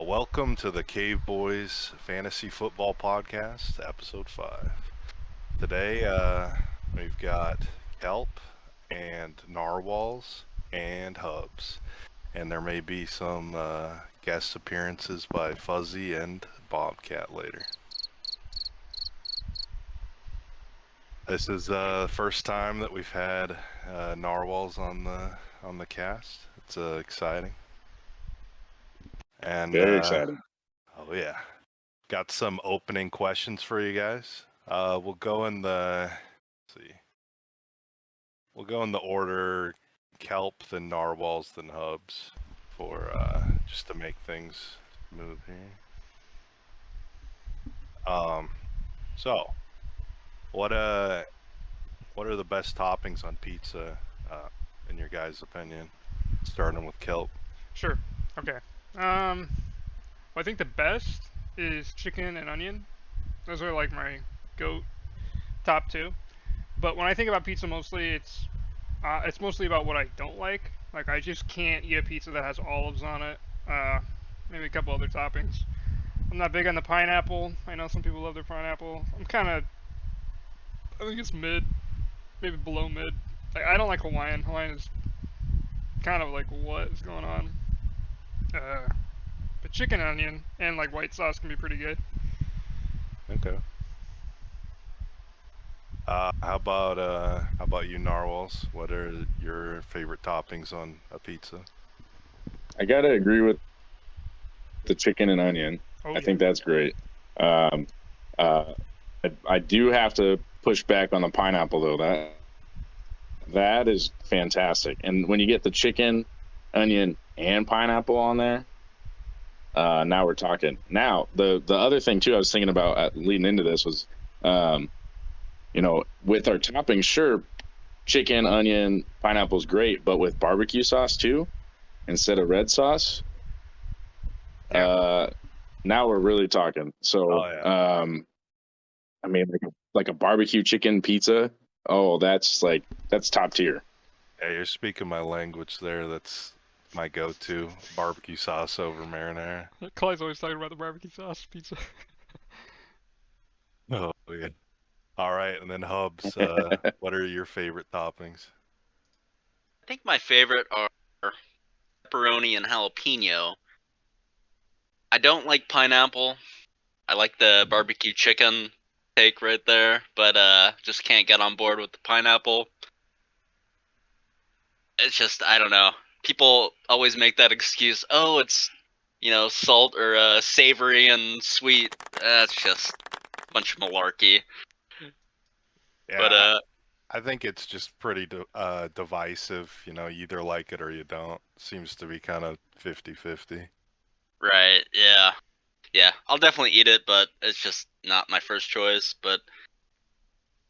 Welcome to the Cave Boys Fantasy Football Podcast, episode 5. Today, we've got kelp and narwhals and hubs, and there may be some guest appearances by Fuzzy and Bobcat later. This is the first time that we've had narwhals on the cast. It's exciting. And Very exciting. oh yeah. Got some opening questions for you guys. We'll go in the order kelp, then narwhals, then hubs for just to make things smooth here. So what are the best toppings on pizza in your guys' opinion? Starting with kelp. Sure. Okay. Well, I think the best is chicken and onion. Those are like my goat top two. But when I think about pizza, mostly it's mostly about what I don't like. Like I just can't eat a pizza that has olives on it. Maybe a couple other toppings. I'm not big on the pineapple. I know some people love their pineapple. I think it's mid, maybe below mid. I don't like Hawaiian. Hawaiian is kind of like what is going on. But chicken and onion and like white sauce can be pretty good. Okay. How about you, narwhals? What are your favorite toppings on a pizza? I gotta agree with the chicken and onion. I think that's great. I do have to push back on the pineapple though. That is fantastic. And when you get the chicken, onion, and pineapple on there, now we're talking. Now the other thing too, I was thinking about leading into this was, with our toppings, sure, chicken, onion, pineapple is great, but with barbecue sauce too, instead of red sauce. Yeah. Now we're really talking. So, I mean, like a barbecue chicken pizza. Oh, that's top tier. Yeah, you're speaking my language there. That's my go-to barbecue sauce over marinara. Clyde's always talking about the barbecue sauce pizza. Oh yeah. All right, and then hubs. What are your favorite toppings? I think my favorite are pepperoni and jalapeno. I don't like pineapple. I like the barbecue chicken take right there, but just can't get on board with the pineapple. It's just I don't know. People always make that excuse. Oh, it's salt or savory and sweet. That's just a bunch of malarkey. Yeah, But I think it's just pretty divisive. You either like it or you don't. Seems to be kind of 50-50. right, yeah. Yeah, I'll definitely eat it, but it's just not my first choice. But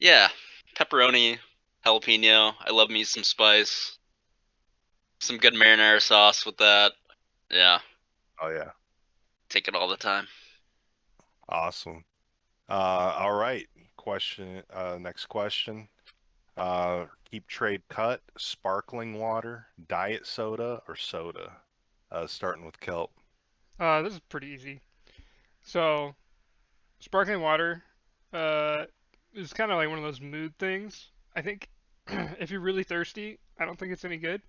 yeah, pepperoni, jalapeno. I love me some spice. Some good marinara sauce with that. Yeah. Oh yeah. Take it all the time. Awesome. All right. Next question. Keep trade cut, sparkling water, diet soda, or soda? Starting with kelp. This is pretty easy. So, sparkling water is kind of like one of those mood things. I think if you're really thirsty, I don't think it's any good.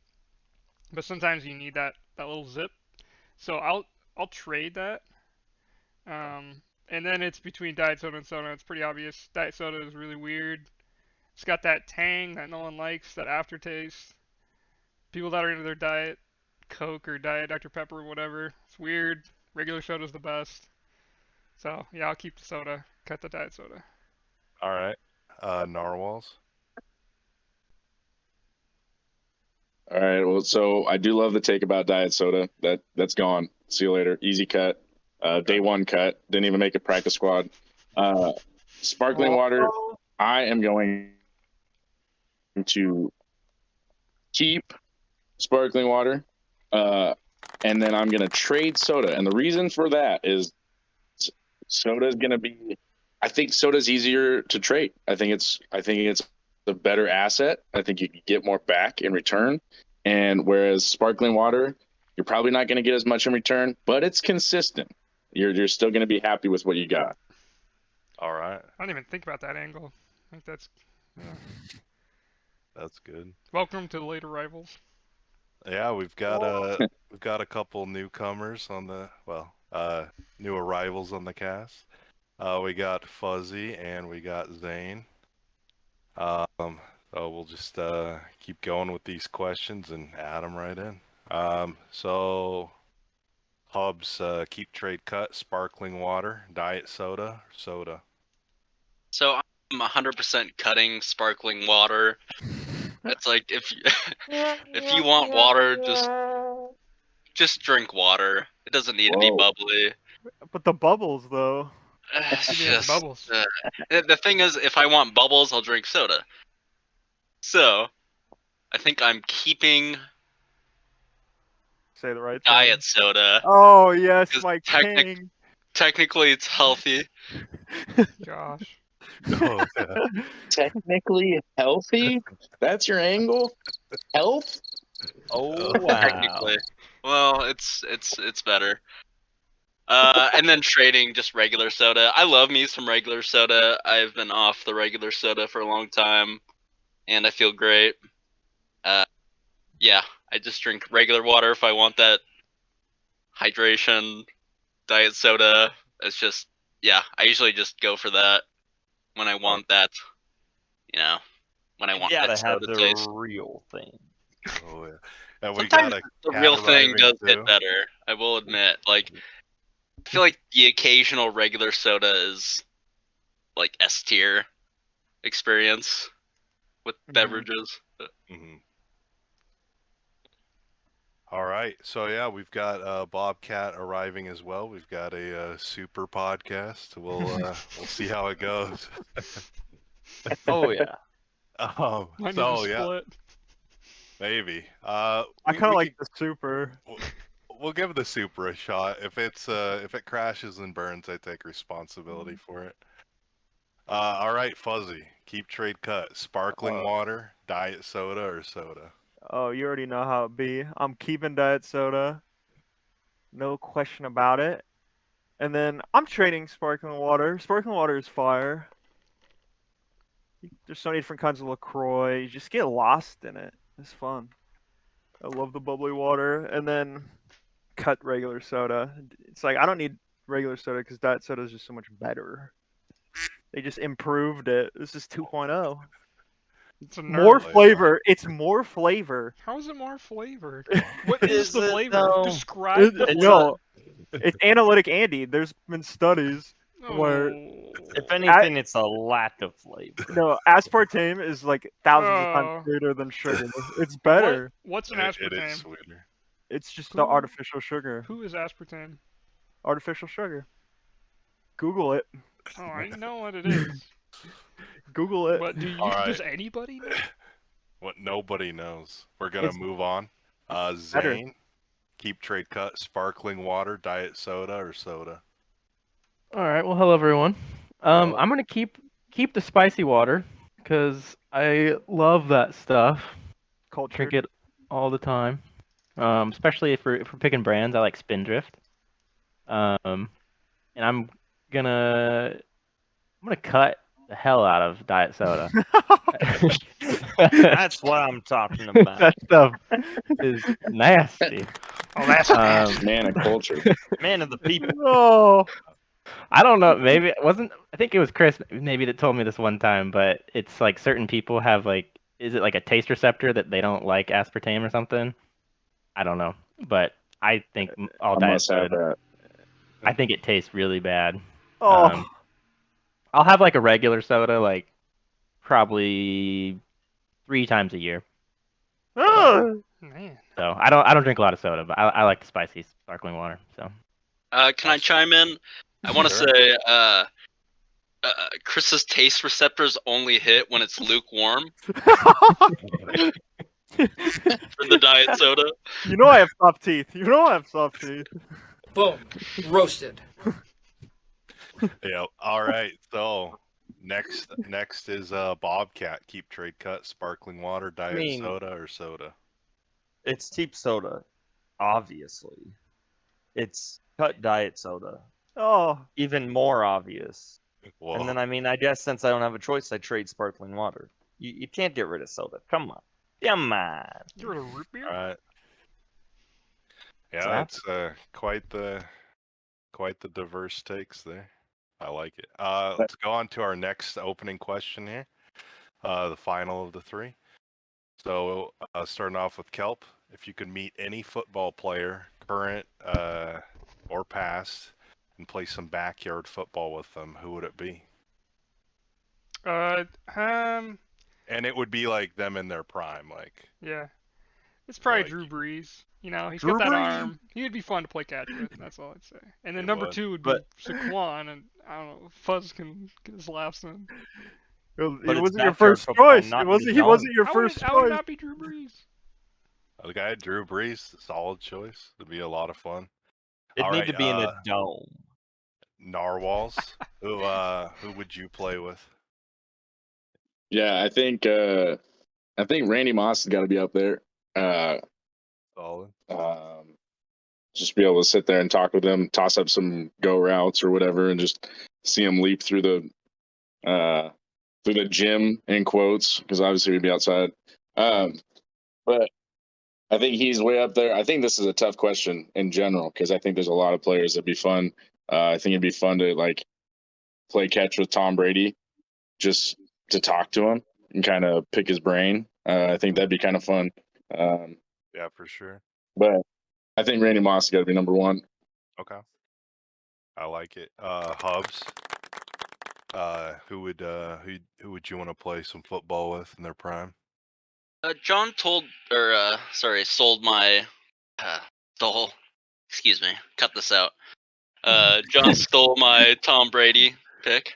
But sometimes you need that little zip. So I'll trade that. And then it's between diet soda and soda. It's pretty obvious. Diet soda is really weird. It's got that tang that no one likes, that aftertaste. People that are into their diet Coke or Diet Dr. Pepper or whatever, it's weird. Regular soda's the best. So yeah, I'll keep the soda. Cut the diet soda. All right. Narwhals. All right. Well, so I do love the take about diet soda. That's gone. See you later. Easy cut. Day one cut. Didn't even make a practice squad. Sparkling water. I am going to keep sparkling water, and then I'm going to trade soda. And the reason for that is soda is going to be. I think soda's easier to trade. I think it's a better asset. I think you can get more back in return. And whereas sparkling water, You're probably not going to get as much in return, but it's consistent. You're still going to be happy with what you got. All right, I didn't even think about that angle. I think that's that's good. welcome to the late arrivals. Yeah, we've got a couple newcomers on the new arrivals on the cast. We got Fuzzy and we got Zane. So we'll just keep going with these questions and add them right in. So Hubs, keep trade cut, sparkling water, diet soda, soda. So I'm 100% cutting sparkling water. It's like if you want water, just drink water. It doesn't need to be Whoa. bubbly. But the bubbles, though. It's Give me those just bubbles. the thing is, if I want bubbles, I'll drink soda. So I think I'm keeping Say the right diet thing. soda. Oh, yes, Because my king. technically it's healthy. Gosh. Oh, yeah. Technically healthy? That's your angle? Health? Oh wow. Technically, well, it's better. And then trading just regular soda. I love me some regular soda. I've been off the regular soda for a long time, and I feel great. Yeah, I just drink regular water if I want that hydration. Diet soda. It's just, yeah, I usually just go for that when I want that. You know, when I You want gotta that have soda the taste. real thing. Oh, yeah. And we Sometimes got a the cat real thing arriving does too. hit better. I will admit. Like, I feel like the occasional regular soda is like S tier experience with beverages. Mhm. All right, so yeah, we've got Bobcat arriving as well. We've got a super podcast. We'll see how it goes. Oh yeah. Might need So to yeah, split. maybe. I We, kind of we like can, the super. we'll give the super a shot. If it crashes and burns, I take responsibility for it. All right, Fuzzy, keep trade cut. Sparkling Uh, water, diet soda, or soda. Oh, you already know how it be. I'm keeping diet soda. No question about it. And then I'm trading sparkling water. Sparkling water is fire. There's so many different kinds of LaCroix. You just get lost in it. It's fun. I love the bubbly water. And then cut regular soda. It's like I don't need regular soda because diet soda is just so much better. They just improved it. This is 2.0. It's a More nerd. flavor. It's more flavor. How is it more flavor? What is Is the it, flavor? though? Describe the It's flavor. No, it's analytic Andy. There's been studies where If anything, it's a lack of flavor. no aspartame is like thousands of times Oh. sweeter than sugar. It's better. What's an It is aspartame? sweeter. It's just Who- the artificial sugar. Who is aspartame? Artificial sugar. Google it. Oh, I know what it is. Google it. But All right. does anybody know? What nobody knows. We're gonna It's move on. better. Zane, keep trade cut. Sparkling water, diet soda, or soda. All right. Well, hello everyone. Hello. I'm gonna keep the spicy water because I love that stuff. Cultured. Drink it all the time. Especially if we're picking brands, I like Spindrift. And I'm gonna cut the hell out of diet soda. That's what I'm talking about. That stuff is nasty. Oh, that's Man of culture. Man of the people. Oh, I don't know. Maybe it wasn't. I think it was Chris maybe that told me this one time. But it's like certain people have like, is it like a taste receptor that they don't like aspartame or something? I don't know. But I think all I diet must have soda. that. I think it tastes really bad. oh. I'll have like a regular soda like probably 3 times a year. Ugh. man. So I don't drink a lot of soda, but I like the spicy sparkling water. So Can I chime in? I want to Sure. say, Chris's taste receptors only hit when it's lukewarm for the diet soda. You know I have soft teeth. You know I have soft teeth. Boom. Roasted. Yeah. All right. So next is Bobcat. Keep trade cut. Sparkling water, diet mean- soda, or soda. It's cheap soda. obviously. It's cut diet soda. Oh, Even more obvious. Well, And then, I mean, I guess since I don't have a choice, I trade sparkling water. You can't get rid of soda. Come on. Come on. Get rid of root beer. all right. Yeah, Exactly. it's quite the diverse takes there. I like it. Let's go on to our next opening question here. The final of the three. So, starting off with Kelp, if you could meet any football player, current or past, and play some backyard football with them, who would it be? Uh, And it would be like them in their prime, like yeah. It's probably Like- Drew Brees. You know, he's Drew got that Brees? arm. He would be fun to play catch with. That's all I'd say. And then He number would. 2 would But- be Saquon, and I don't know, Fuzz can get his laughs in. it But it's wasn't your backyard first football, choice. not It in wasn't. the He wasn't dome. your I first would choice. not be Drew Brees. The guy Drew Brees, solid choice. It'd be a lot of fun. It'd All need right, to be in a dome. Narwhals. Who would you play with? Yeah, I think Randy Moss has got to be up there. Solid. Just be able to sit there and talk with him, toss up some go routes or whatever, and just see him leap through the gym in quotes, because obviously we'd be outside. But I think he's way up there. I think this is a tough question in general, because I think there's a lot of players that'd be fun. I think it'd be fun to like play catch with Tom Brady, just to talk to him and kind of pick his brain. I think that'd be kind of fun. Yeah, for sure. But I think Randy Moss got to be number one. Okay. I like it. Hubs. Who would you want to play some football with in their prime? John sold my stole. Excuse me, cut this out. John stole my Tom Brady pick,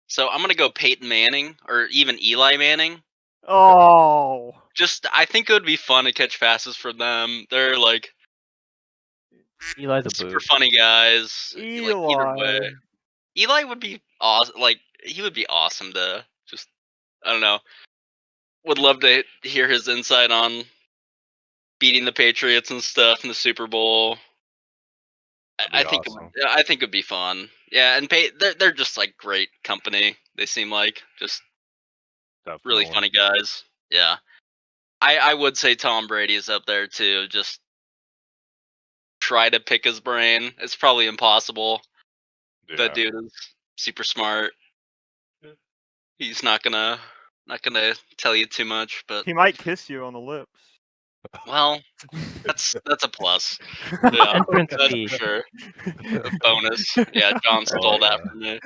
so I'm gonna go Peyton Manning or even Eli Manning. Oh, I think it would be fun to catch passes for them. They're like Eli's a super boob. funny guys. Like either way, Eli. Eli would be awesome. Like he would be awesome to just. I don't know. Would love to hear his insight on beating the Patriots and stuff in the Super Bowl. That'd I be think awesome. I think it'd be fun. Yeah, and they're just like great company. They seem like just really Definitely. funny guys. Yeah. I would say Tom Brady is up there too. Just try to pick his brain. It's probably impossible. Yeah. That dude is super smart. He's not gonna tell you too much, but He might kiss you on the lips. well, that's a plus. Yeah, Entrance that's fee. for sure. A bonus. Yeah, John stole that from me.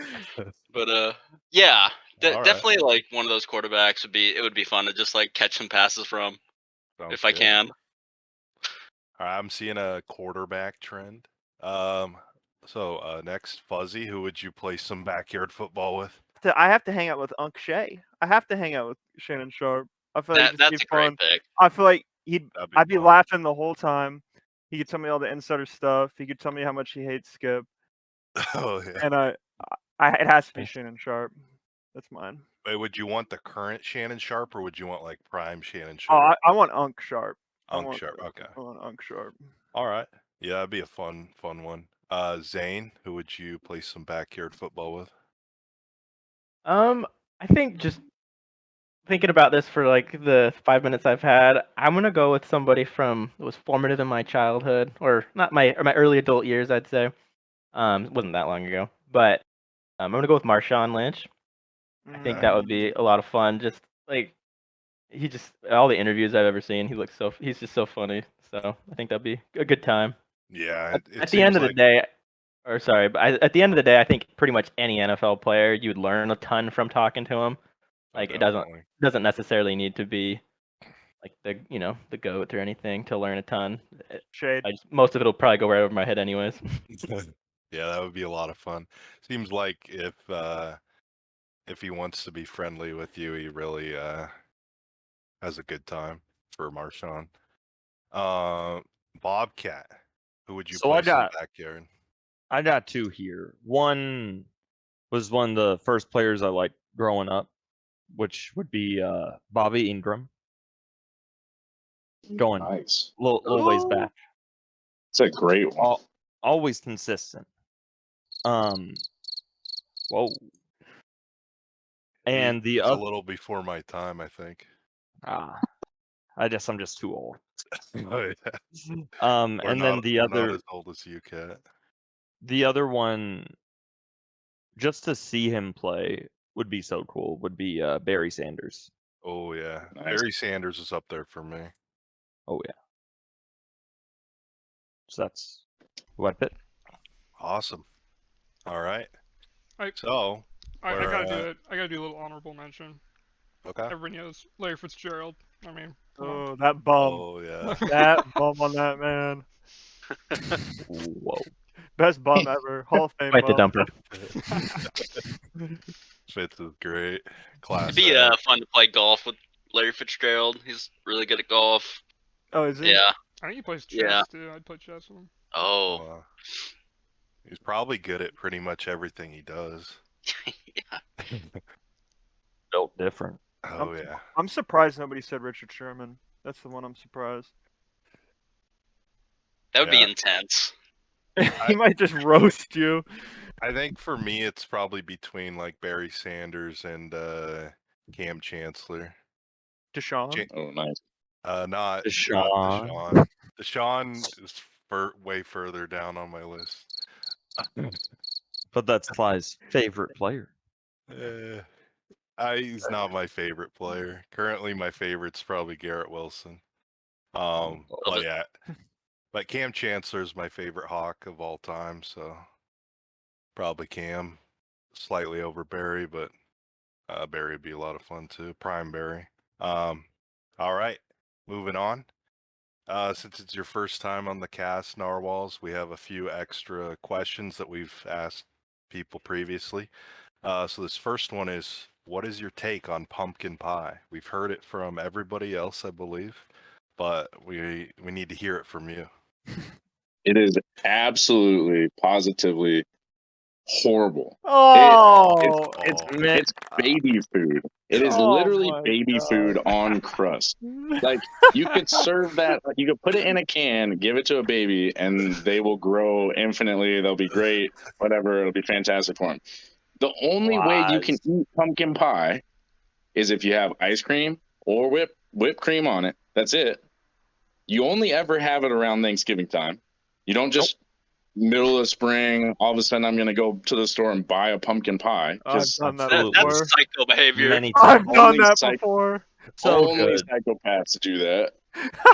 But yeah, All right. definitely like one of those quarterbacks would be fun to just like catch some passes from Sounds if I good. can. All right, I'm seeing a quarterback trend. So next, Fuzzy, who would you play some backyard football with? I have to hang out with Unc Shay. I have to hang out with Shannon Sharp. I feel like it'd just That's be a great fun. pick. I feel like That'd be I'd be fun. laughing the whole time. He could tell me all the insider stuff. He could tell me how much he hates Skip. Oh yeah. And it has to be Shannon Sharp. That's mine. Wait, would you want the current Shannon Sharp or would you want like prime Shannon Oh, Sharp? I want Unc Sharp. Unc Sharp. Okay. I want Unc Sharp. All right. Yeah, that'd be a fun one. Zane, who would you play some backyard football with? I think just thinking about this for like the 5 minutes I've had, I'm gonna go with somebody from that was formative in my childhood, or not my early adult years, I'd say. It wasn't that long ago, but I'm gonna go with Marshawn Lynch. I think that would be a lot of fun. Just like all the interviews I've ever seen, he's just so funny. So I think that'd be a good time. Yeah, it At the end seems of the like day, or sorry, but at the end of the day, I think pretty much any NFL player you'd learn a ton from talking to him. Like it definitely. doesn't necessarily need to be like the goat or anything to learn a ton. Shade. Most of it'll probably go right over my head anyways. Yeah, that would be a lot of fun. Seems like if he wants to be friendly with you, he really has a good time for Marshawn. Bobcat, who would you So play I some got- backyard? I got two here. One was one of the first players I liked growing up, which would be Bobby Ingram. Going Nice. little ways back. It's a great one. Always consistent. Whoa. And the He's a other, little before my time, I think. I guess I'm just too old. Oh, yeah. And then the We're not other, as old as you, Cat. the other one, just to see him play would be so cool. Would be Barry Sanders. Oh yeah, Nice. Barry Sanders is up there for me. Oh yeah. So that's who I picked. Awesome. All right. I We're, gotta do it. I gotta do a little honorable mention. Okay. Everybody knows Larry Fitzgerald. I mean, come on. Oh, that bum. Oh yeah. That bum on that man. Whoa. Best bum ever. Hall of Fame Quite the bum. dumper. Fitz is great. Class It'd be act. fun to play golf with Larry Fitzgerald. He's really good at golf. Oh, is he? Yeah. I think he plays chess Yeah. too. I'd play chess with him. Oh. He's probably good at pretty much everything he does. Yeah. Built different. Oh yeah. I'm surprised nobody said Richard Sherman. That's the one I'm surprised. That would be Yeah. intense. He might just roast you. I think for me it's probably between like Barry Sanders and Cam Chancellor. Deshaun. Oh, nice. Not Deshaun. Deshaun. Deshaun is way further down on my list. But that's Cly's favorite player. He's not my favorite player. Currently, my favorite's probably Garrett Wilson. Love But it. yeah, but Cam Chancellor's my favorite Hawk of all time, so probably Cam, slightly over Barry, but Barry would be a lot of fun too. Prime Barry. All right, moving on. Since it's your first time on the cast, Narwhals, we have a few extra questions that we've asked people previously. So this first one is, what is your take on pumpkin pie? We've heard it from everybody else, I believe, but we need to hear it from you. It is absolutely, positively horrible. Oh, It's baby food. It is Oh literally my baby God. food on crust. Like, you could serve that, you could put it in a can, give it to a baby, and they will grow infinitely. They'll be great, whatever. It'll be fantastic for them. The only way you can eat pumpkin pie is if you have ice cream or whipped cream on it. That's it. You only ever have it around Thanksgiving time. You don't just middle of spring, all of a sudden I'm going to go to the store and buy a pumpkin pie. I've done that Absolutely. before. That's psycho behavior. Many I've times. done that psych- before. So Only good. psychopaths do that.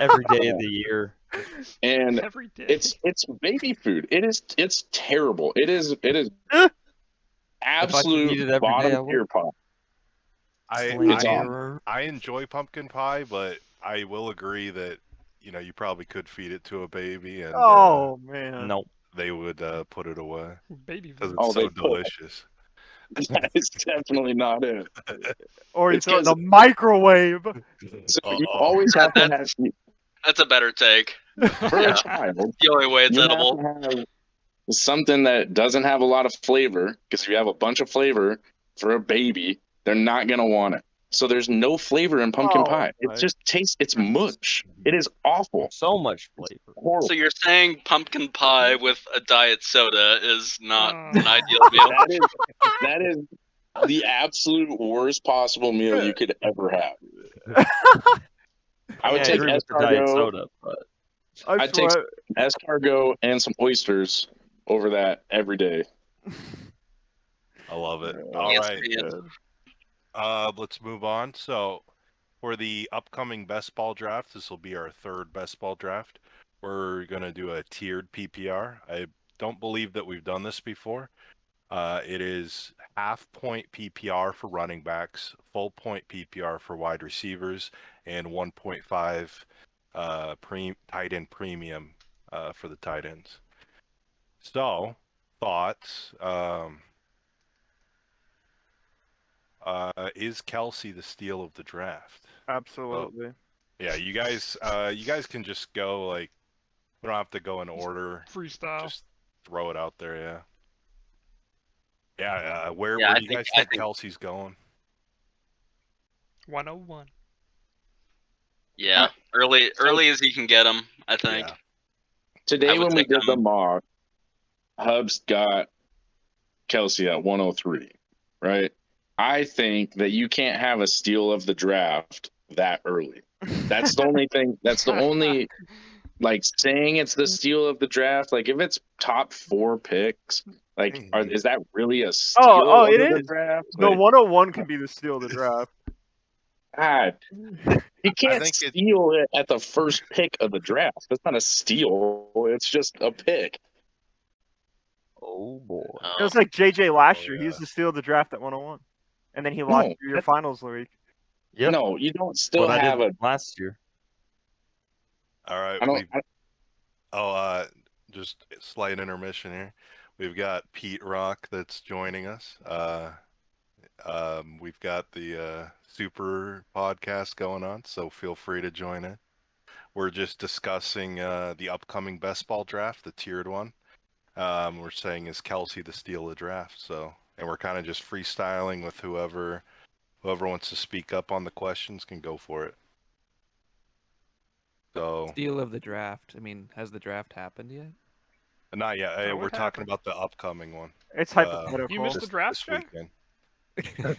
Every day of the year. And Every day. it's baby food. It's terrible. It is absolute eat it every day, bottom I would. tier pie. It's Slayer. I enjoy pumpkin pie, but I will agree that you probably could feed it to a baby and Oh man. Nope. they would put it away Baby because food. it's Oh, so they could. delicious. That is definitely not it. Or you It's throw it in 'cause- the microwave. So you always have to have, That's a better take. for Yeah. a child, The only way it's you have edible. to have something that doesn't have a lot of flavor, because if you have a bunch of flavor for a baby, they're not going to want it. So there's no flavor in pumpkin Oh, pie. my. It just tastes, it's mush. It is awful. So much flavor. Horrible. So you're saying pumpkin pie with a diet soda is not Oh. an ideal meal? That is the absolute worst possible meal you could ever have. I would I take agree with the diet escargot, soda, but I I'd take swear. escargot and some oysters over that every day. I love it. Yeah. All Can't right, stand. let's move on. So for the upcoming best ball draft, this will be our third best ball draft. We're gonna do a tiered PPR. I don't believe that we've done this before. It is half point PPR for running backs, full point PPR for wide receivers, and 1.5 tight end premium for the tight ends. So, thoughts? Is Kelsey the steal of the draft? Absolutely. Yeah, you guys can just go like, we don't have to go in order. Freestyle. Just throw it out there, yeah. Yeah, where Yeah, do I you think- guys I think think- Kelsey's going? 101. Yeah, early as you can get them, I think. Yeah. Today would when we take did the him. mock, Hubs got Kelsey at 103, right? I think that you can't have a steal of the draft that early. That's the only thing. That's the only like saying it's the steal of the draft. Like if it's top 4 picks, like is that really a steal Oh, of it the is. draft? The Like, 101 can be the steal of the draft. God, you can't think it- steal it at the first pick of the draft. That's not a steal. It's just a pick. Oh boy. It was like JJ last Oh, year. He yeah. was the steal of the draft at 101, and then he lost No, your finals week. Yep. no, you don't still What I have did a. last year. All right, I don't. just a slight intermission here. We've got Pete Rock that's joining us. We've got the super podcast going on, so feel free to join in. We're just discussing the upcoming best ball draft, the tiered one. We're saying is Kelsey the steal of the draft, so and we're kind of just freestyling with whoever wants to speak up on the questions can go for it. So Steal of the draft. I mean, has the draft happened yet? not yet. Hey, Oh, we're what talking happened? about the upcoming one. It's Uh, hypothetical. You missed the draft, this Jay? weekend.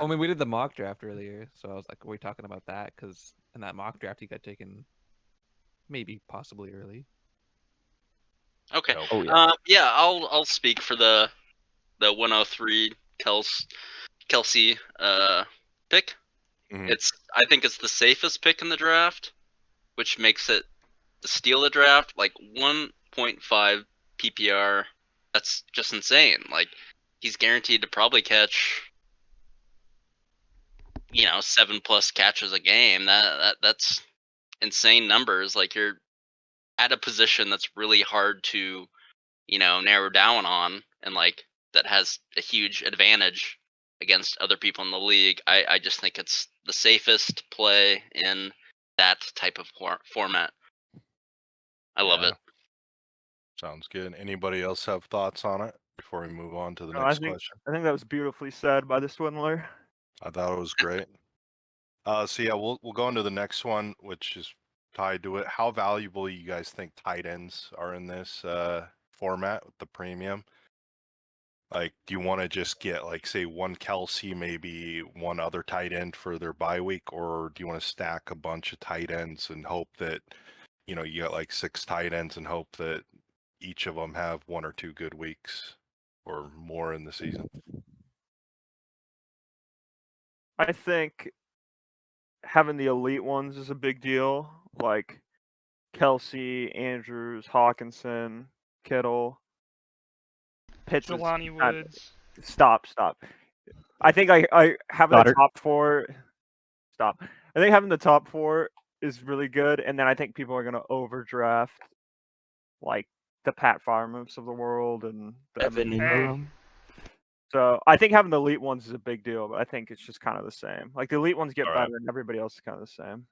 I mean, we did the mock draft earlier, so I was like, are we talking about that? Because in that mock draft, he got taken maybe possibly early. Okay. Nope. Oh yeah. Yeah, I'll speak for the 103 Kelsey pick. Mhm. I think it's the safest pick in the draft, which makes it the steal of the draft, like 1.5 PPR. That's just insane. Like he's guaranteed to probably catch 7+ catches a game. That's insane numbers. Like you're at a position that's really hard to narrow down on, and like that has a huge advantage against other people in the league. I just think it's the safest play in that type of format. I love Yeah. it. Sounds good. Anybody else have thoughts on it before we move on to the No, next question? I think that was beautifully said by the swindler. I thought it was great. So yeah, we'll go into the next one, which is tied to it. How valuable you guys think tight ends are in this format with the premium? Like, do you want to just get like say one Kelsey, maybe one other tight end for their bye week, or do you want to stack a bunch of tight ends and hope that you got like 6 tight ends and hope that each of them have 1 or 2 good weeks or more in the season? I think having the elite ones is a big deal, like Kelsey, Andrews, Hawkinson, Kittle, Pitts. Jelani Woods. Stop. I think I having the Goddard. top 4. Stop. I think having the top 4 is really good, and then I think people are gonna overdraft, like the Pat Farmers of the world and the Evan Emmett- Hey. Ingram. So I think having the elite ones is a big deal, but I think it's just kind of the same. Like the elite ones get All right. better, and everybody else is kind of the same.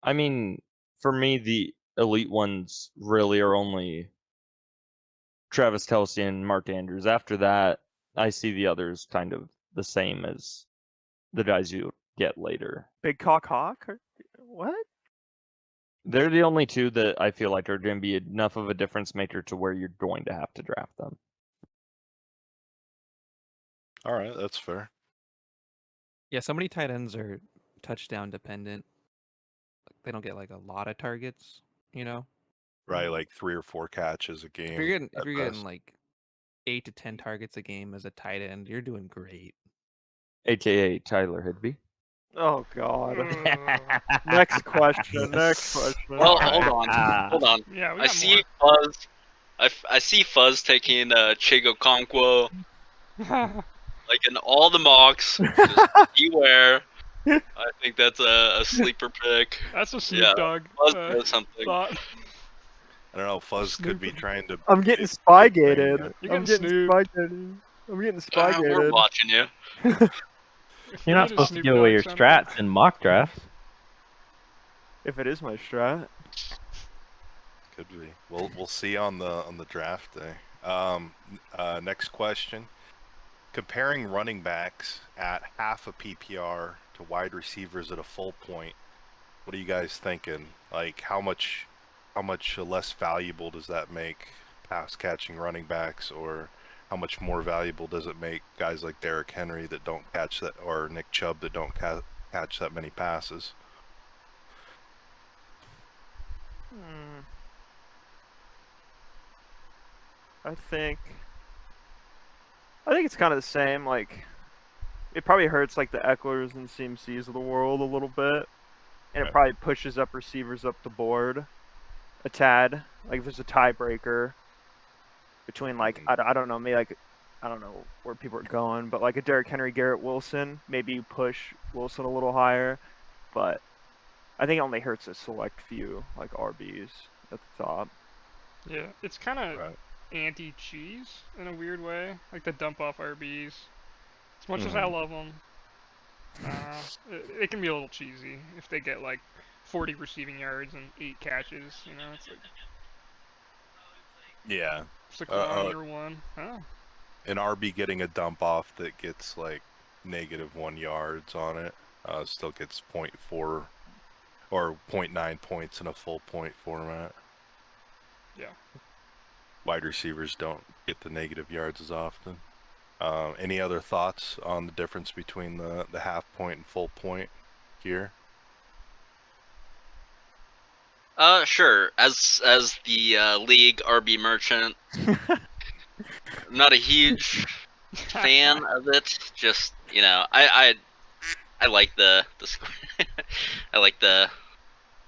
I mean, for me, the elite ones really are only Travis Kelsey and Mark Andrews. After that, I see the others kind of the same as the guys you get later. Big Cock Hawk? What? They're the only 2 that I feel like are going to be enough of a difference maker to where you're going to have to draft them. All right, that's fair. Yeah, so many tight ends are touchdown dependent. They don't get like a lot of targets, you know. Right, like 3 or 4 catches a game. If you're at getting best. like 8 to 10 targets a game as a tight end, you're doing great. AKA Tyler Hidby. Oh God. Ugh. Next question. Next question. Well, Alright. hold on. Yeah, we I got see Fuzz. I see Fuzz taking Chigo Conquo like in all the mocks. Just beware. I think that's a sleeper pick. That's a Snoop Yeah, Dogg Fuzz knows something. thought. I don't know. Fuzz could be Snoop. trying to. I'm getting get spy big thing, gated. yeah. You're I'm getting getting snooped. spy gated. I'm getting spy We're gated. watching you. You're not supposed to give away your strats in mock drafts. If it is my strat. Could be. We'll see on the draft day. Next question. Comparing running backs at half a PPR to wide receivers at a full point, What are you guys thinking? Like, how much less valuable does that make pass catching running backs, or how much more valuable does it make guys like Derrick Henry that don't catch that, or Nick Chubb that don't catch that many passes? I think it's kind of the same. Like, it probably hurts like the Ecklers and CMCs of the world a little bit, and it Okay. probably pushes up receivers up the board a tad. Like, if there's a tiebreaker between like I don't know, maybe like I don't know where people are going, but like a Derrick Henry, Garrett Wilson, maybe you push Wilson a little higher, but I think it only hurts a select few like RBs at the top. Yeah, it's kind of Right. anti-cheese in a weird way, like the dump off RBs. As much as I love them, it can be a little cheesy if they get like 40 receiving yards and 8 catches. You know, it's like Yeah. Saquon year one. Oh. An RB getting a dump off that gets like -1 yards on it still gets 0.4 or 0.9 points in a full point format. Yeah. Wide receivers don't get the negative yards as often. Any other thoughts on the difference between the half point and full point here? Sure. As the league RB merchant, I'm not a huge fan of it. Just I like the score. I like the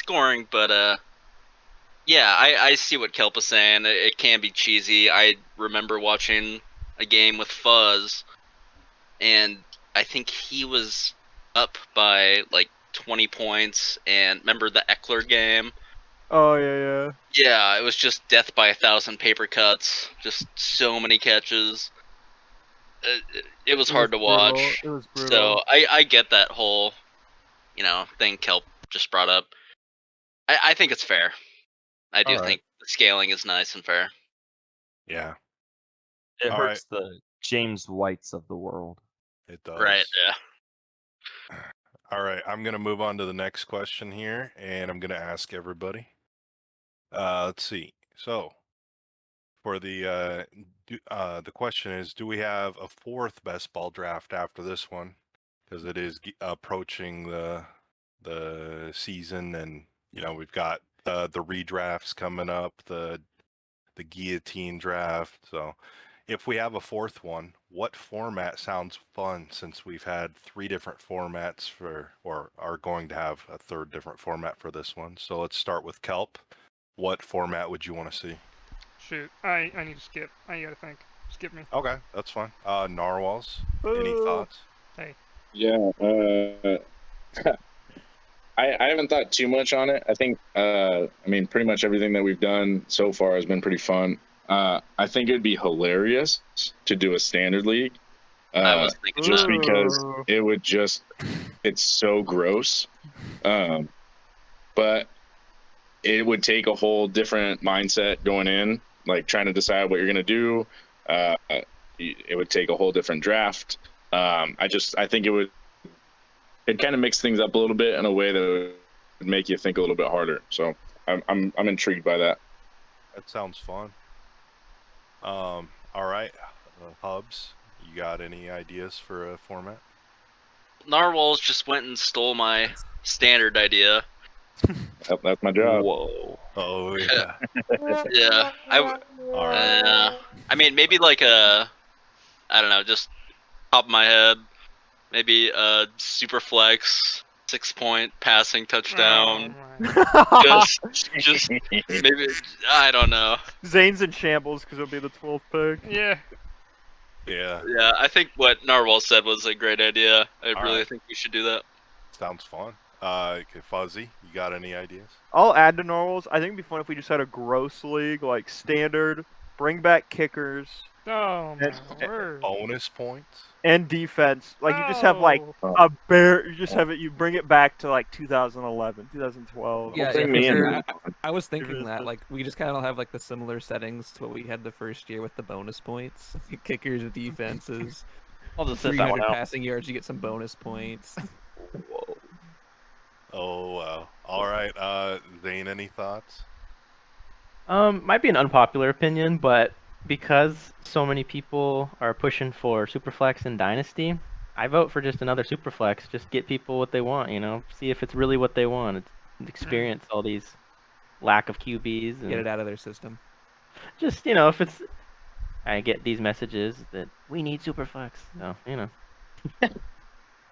scoring, but yeah, I see what Kelp is saying. It can be cheesy. I remember watching a game with Fuzz, and I think he was up by like 20 points. And remember the Eckler game? Oh yeah. Yeah, it was just death by 1,000 paper cuts. Just so many catches. It was hard to watch. It was brutal. So I get that whole thing Kelp just brought up. I think it's fair. I do think the scaling is nice and fair. Yeah. It All hurts the James Whites of the world. It does. Right, yeah. All right, I'm going to move on to the next question here, and I'm going to ask everybody. Let's see. So, for the question is, do we have a fourth best ball draft after this one? Because it is approaching the season, and we've got the redrafts coming up, the guillotine draft. So, if we have a fourth one, what format sounds fun, since we've had 3 different formats or are going to have a third different format for this one? So let's start with Kelp. What format would you want to see? Shoot, I need to skip. I gotta think. Skip me. Okay, that's fine. Narwhals, any thoughts? Hey. Yeah. I haven't thought too much on it. I think I mean pretty much everything that we've done so far has been pretty fun. I think it'd be hilarious to do a standard league. I was thinking just that. because it would it's so gross. But it would take a whole different mindset going in, like trying to decide what you're gonna do. It would take a whole different draft. I think it kind of mix things up a little bit in a way that would make you think a little bit harder. So I'm intrigued by that. That sounds fun. All right, Hubs, you got any ideas for a format? Narwhals just went and stole my standard idea. That's my job. Whoa. Oh yeah. Yeah. All right. I mean, maybe like I don't know, just top of my head, maybe a super flex 6-point passing touchdown. Just maybe, I don't know. Zane's in shambles because it'll be the 12th pick. Yeah. Yeah. Yeah, I think what Narwhal said was a great idea. I really right. think we should do that. Sounds fun. Okay, Fuzzy, you got any ideas? I'll add to Normals. I think it'd be fun if we just had a gross league, like standard, bring back kickers. Oh my word. Bonus points? And defense. Like, you just have, like, a bear. You just have it, you bring it back to, like, 2011, 2012. Yeah, bring for me in. sure. I was thinking that, like, we just kind of have, like, the similar settings to what we had the first year with the bonus points. Kickers, defenses. I'll just set that one 300 out. passing yards, you get some bonus points. Whoa. Oh wow. All right. Zane, any thoughts? Might be an unpopular opinion, but because so many people are pushing for Superflex and Dynasty, I vote for just another Superflex. Just get people what they want, see if it's really what they want. It's experience all these lack of QBs and Get it out of their system. just, if it's I get these messages that we need Superflex. So,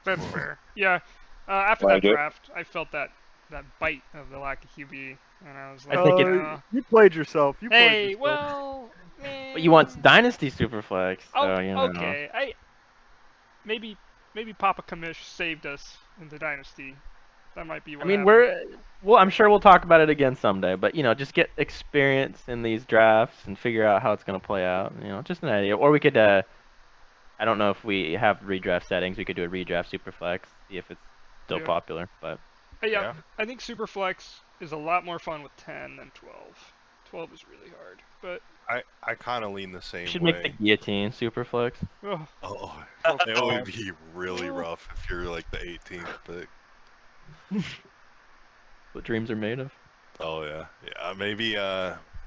That's fair. Yeah. After Like that it. draft, I felt that bite of the lack of QB, and I was I like, think it- You played yourself. You played hey, yourself. well, But you want man. Dynasty Superflex, Oh, so, okay. Maybe Papa Kamish saved us in the dynasty. That might be I what mean, happened. I'm sure we'll talk about it again someday, but, just get experience in these drafts and figure out how it's going to play out, just an idea. Or we could, I don't know if we have redraft settings, we could do a redraft Superflex, see if it's still Yeah. popular, but. Yeah, I think Superflex is a lot more fun with 10 than 12. 12 is really hard, but I kind of lean the same We should make the way. guillotine Superflex. ugh, Oh, oh, it would God. be really rough if you're like the 18th pick. What dreams are made of. Oh yeah, yeah. Maybe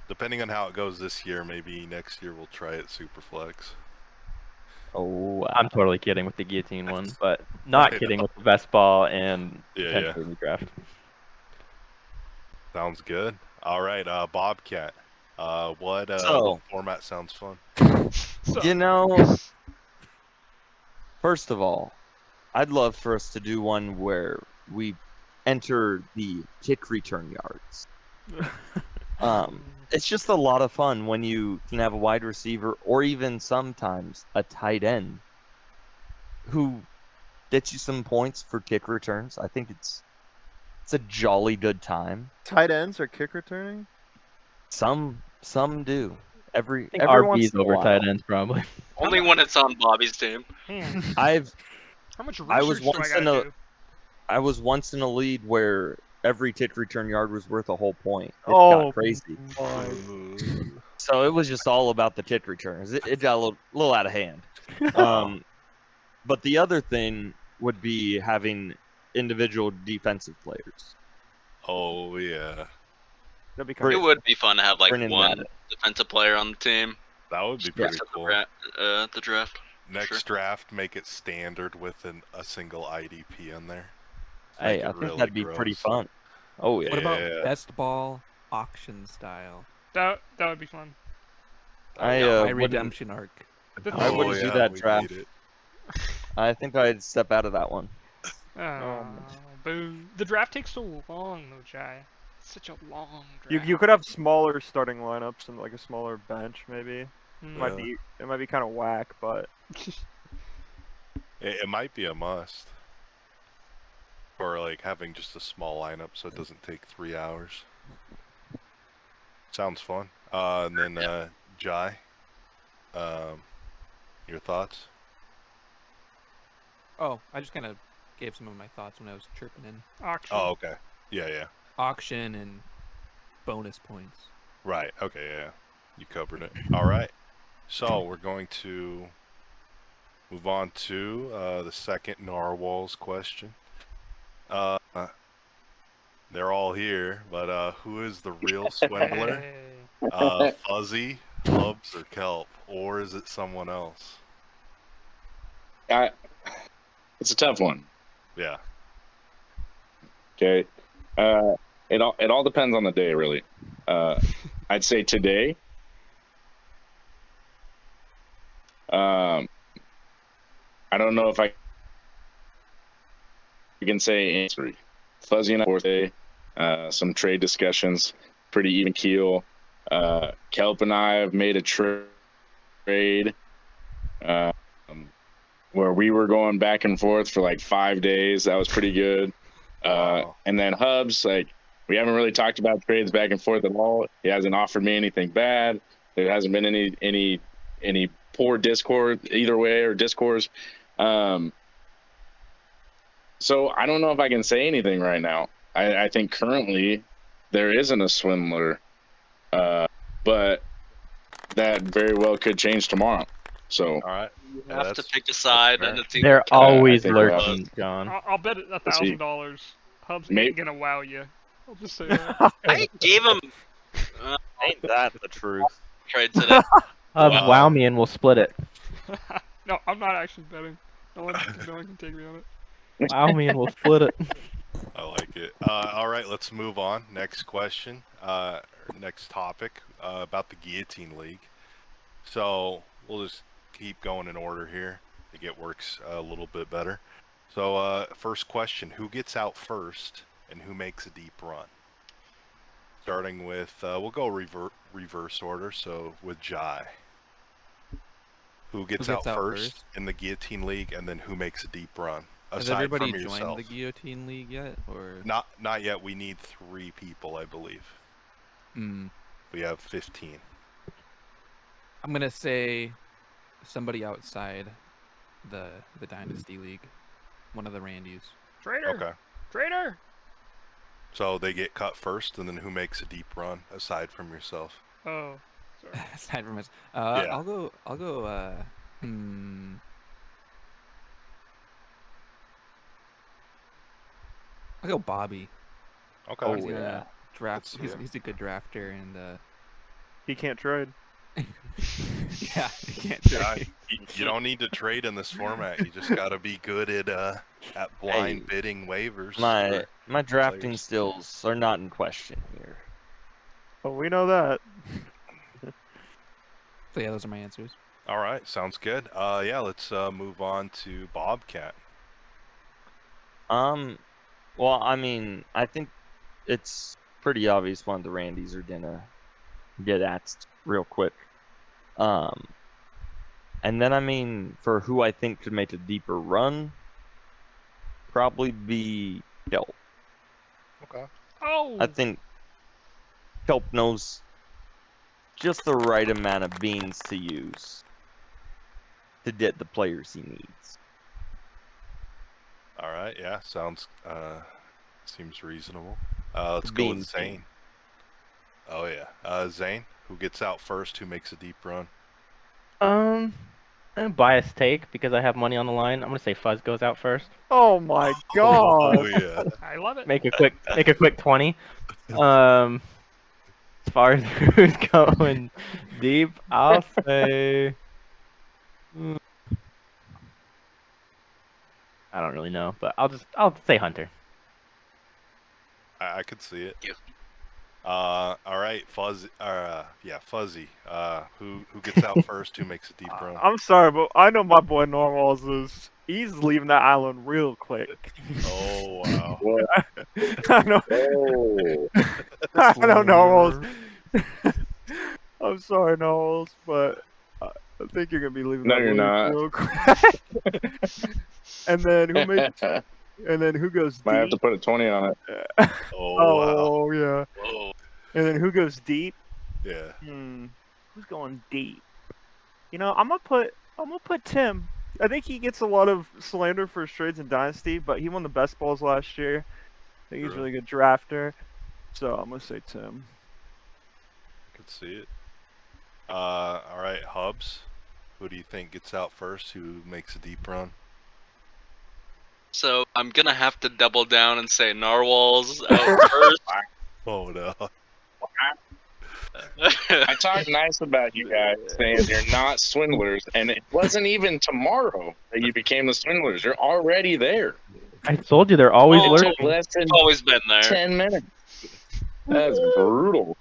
depending on how it goes this year, maybe next year we'll try it Superflex. Oh, I'm totally kidding with the guillotine one, but not I kidding know. with the best ball and Yeah, potentially redraft. Sounds good. All right, Bobcat. What So- format sounds fun? So, First of all, I'd love for us to do one where we enter the kick return yards. It's just a lot of fun when you can have a wide receiver or even sometimes a tight end who gets you some points for kick returns. I think it's a jolly good time. Tight ends are kick returning? Some do. Every I think once RB's in a over while. tight ends probably. Only when it's on Bobby's team. man, how much I was research do I once gotta in a do? I was once in a lead where every kick return yard was worth a whole point. It Oh, got crazy. my. So it was just all about the kick returns. It got a little out of hand. But the other thing would be having individual defensive players. Oh yeah, That'd be Br- It would be fun to have like Brennan one Madden. defensive player on the team. that would be Yeah. pretty cool. The draft. Next draft, make it standard with a single IDP in there. Hey, Make I it think really that'd be pretty gross. fun. Oh yeah. What about Yeah. best ball auction style? That would be fun. I Yeah, My wouldn't redemption arc. I wouldn't do that we draft. need it. I think I'd step out of that one. Oh, boo. The draft takes so long, though, Jai. It's such a long You draft. you could have smaller starting lineups and like a smaller bench maybe. Mm. It might be kind of whack, but It might be a must. Or like having just a small lineup so it doesn't take 3 hours. Sounds fun. And then Jai, your thoughts? Oh, I just kind of gave some of my thoughts when I was chirping in. Auction. Oh, okay. Yeah. Auction and bonus points. Right. Okay. Yeah. You covered it. All right. So we're going to move on to the second Narwhals question. They're all here, but who is the real swindler? Hey. Fuzzy, Hubs, or Kelp, or is it someone else? It's a tough one. Yeah. Okay. It all depends on the day, really. I'd say today. I don't know if I can say three. Fuzzy and I fourth day. Some trade discussions, pretty even keel. Kelp and I have made a trade where we were going back and forth for like 5 days. That was pretty good. Wow. And then Hubs, like, we haven't really talked about trades back and forth at all. He hasn't offered me anything bad. There hasn't been any poor discord either way or discourse. So I don't know if I can say anything right now. I think currently there isn't a swindler, but that very well could change tomorrow. So All right. You Yeah, have to that's- pick a side, fair. and it's They're either Kelp always I think we'll lurking, John. I'll bet Let's see. $1,000. Hubs May- ain't gonna wow you. I'll just say that. I gave him Ain't that the truth? trade today. Hubs, Wow. wow me and we'll split it. No, I'm not actually betting. No one can take me on it. Wow me and we'll split it. I like it. All right, let's move on. Next question. Next topic about the Guillotine League. So we'll just keep going in order here. I think it works a little bit better. So first question: who gets out first, and who makes a deep run? Starting with, we'll go reverse order. So with Jai, who gets out first in the Guillotine League, and then who makes a deep run? Has Aside everybody from joined yourself. the Guillotine League yet, or Not yet. We need 3 people, I believe. Hmm. We have 15. I'm gonna say somebody outside the Dynasty League, one of the Randys. Traitor. Okay. Traitor. So they get cut first, and then who makes a deep run aside from yourself? Oh, sorry. Aside from us, Yeah. I'll go. I'll go Bobby. Okay. Oh, He's gonna yeah. draft. Let's see. He's a good drafter, and He can't trade. yeah, he can't Yeah, trade. you don't need to trade in this format. You just got to be good at blind Hey, bidding waivers. My drafting players. skills are not in question here. Oh, we know that. So yeah, those are my answers. All right, sounds good. Yeah, let's move on to Bobcat. Well, I mean, I think it's pretty obvious one of the Randys are gonna get axed real quick. And then I mean, for who I think could make a deeper run, probably be Kelp. Okay. Oh. I think Kelp knows just the right amount of beans to use to get the players he needs. All right. Yeah, seems reasonable. Let's go with Beans. Zane. Oh yeah, Zane. Who gets out first? Who makes a deep run? A biased take because I have money on the line. I'm gonna say Fuzz goes out first. Oh my Oh god. yeah. I love it. Make a quick 20. As far as who's going deep, I'll say. I don't really know, but I'll say Hunter. I could see it. You. All right, Fuzzy. Fuzzy. Who gets out first? Who makes a deep run? I'm sorry, but I know my boy Normals is he's leaving that island real quick. Oh wow. I know. Oh, I know Normals. I'm sorry, Normals, but I think you're gonna be leaving No, that you're league not. real quick. And then who makes? might And then who goes have to deep? put a 20 on it. Oh wow. Oh yeah. Whoa. And then who goes deep? Yeah. Who's going deep? You know, I'm gonna put Tim. I think he gets a lot of slander for his trades in Dynasty, but he won the best balls last year. I think he's a True. really good drafter. So I'm gonna say Tim. I could see it. All right, Hubs. Who do you think gets out first? Who makes a deep run? So I'm gonna have to double down and say Narwhal's out first. Oh no. I talked nice about you guys, saying you're not swindlers, and it wasn't even tomorrow that you became the swindlers. You're already there. I told you they're always Oh, It took lurking. less than It's always been there. 10 minutes. That's brutal.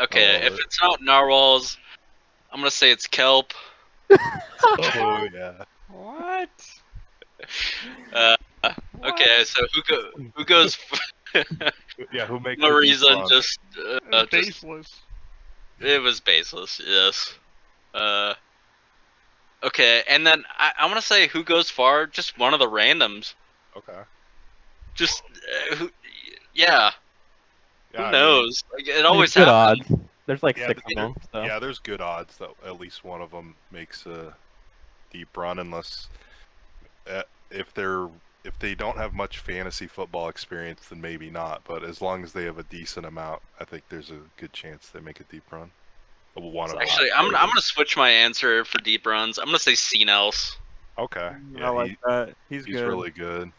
Okay, Oh, if it's not Narwhal's, I'm gonna say it's Kelp. Oh yeah. What? Okay, so who goes? Yeah. Who makes No a deep reason, run? just Baseless. it was baseless. Yes. Okay, and then I want to say who goes far? Just one of the randoms. Okay. Just yeah. Yeah, Who I mean, knows? Like, it There's always good happens. odds. There's like yeah, 6 of them. So. yeah, there's good odds that at least one of them makes a deep run, unless if they don't have much fantasy football experience, then maybe not. But as long as they have a decent amount, I think there's a good chance they make a deep run. One of them. Actually, I'm gonna switch my answer for deep runs. I'm gonna say Cnels. Okay. I Yeah, like that. He's he's good. really good.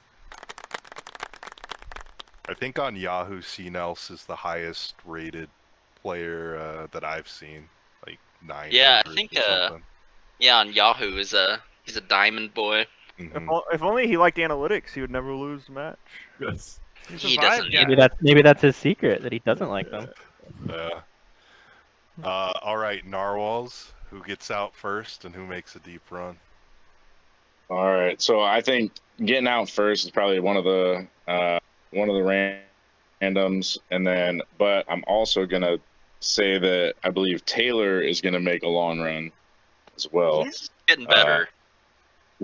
I think on Yahoo, CNELS is the highest rated player that I've seen, like 900 Yeah, I think or something. yeah, on Yahoo he's a diamond boy. Mhm. If only he liked analytics, he would never lose a match. Yes. He's a He vibe doesn't guy. need Maybe that's his secret that he doesn't like them. Yeah. All right, Narwhals. Who gets out first and who makes a deep run? All right, so I think getting out first is probably one of the randoms, and then but I'm also gonna say that I believe Taylor is gonna make a long run as well. He's getting better.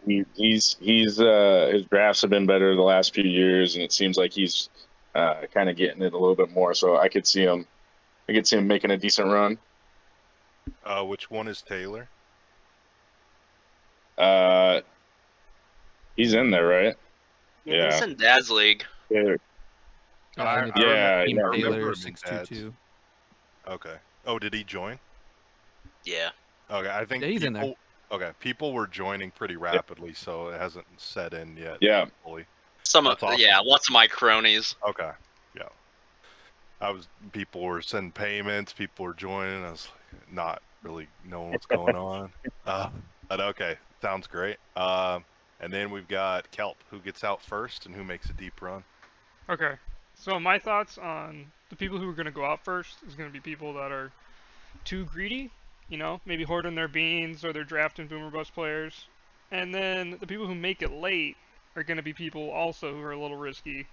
He's his drafts have been better the last few years, and it seems like he's kind of getting it a little bit more. So I could see him making a decent run. Which one is Taylor? He's in there, right? Yeah, he's Yeah. in Dad's league. Taylor. Yeah, in the Yeah, team yeah, I remember Taylor him in 622. Okay. Oh, did he join? Yeah. Okay, I think Yeah, he's in there. Okay, people were joining pretty rapidly, so it hasn't set in yet. Yeah. Fully. Some of That's awesome. yeah, lots of my cronies. Okay. Yeah. People were sending payments, people were joining. I was like, not really knowing what's going on. But okay, sounds great. And then we've got Kelp, who gets out first and who makes a deep run. Okay. So my thoughts on the people who are going to go out first is going to be people that are too greedy, maybe hoarding their beans or they're drafting boomer bust players. And then the people who make it late are going to be people also who are a little risky,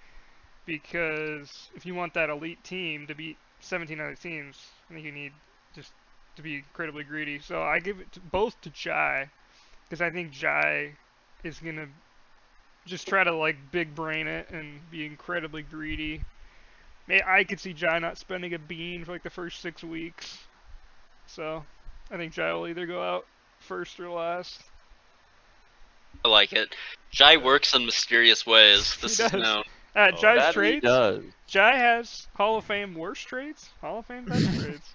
because if you want that elite team to beat 17 other teams, I think you need just to be incredibly greedy. So I give it both to Jai, because I think Jai is going to just try to like big brain it and be incredibly greedy. I could see Jai not spending a bean for like the first 6 weeks. So I think Jai will either go out first or last. I like it. Jai works in mysterious ways. This He is does. known. Jai's That he traits. does. Jai has Hall of Fame worst traits. Hall of Fame best traits.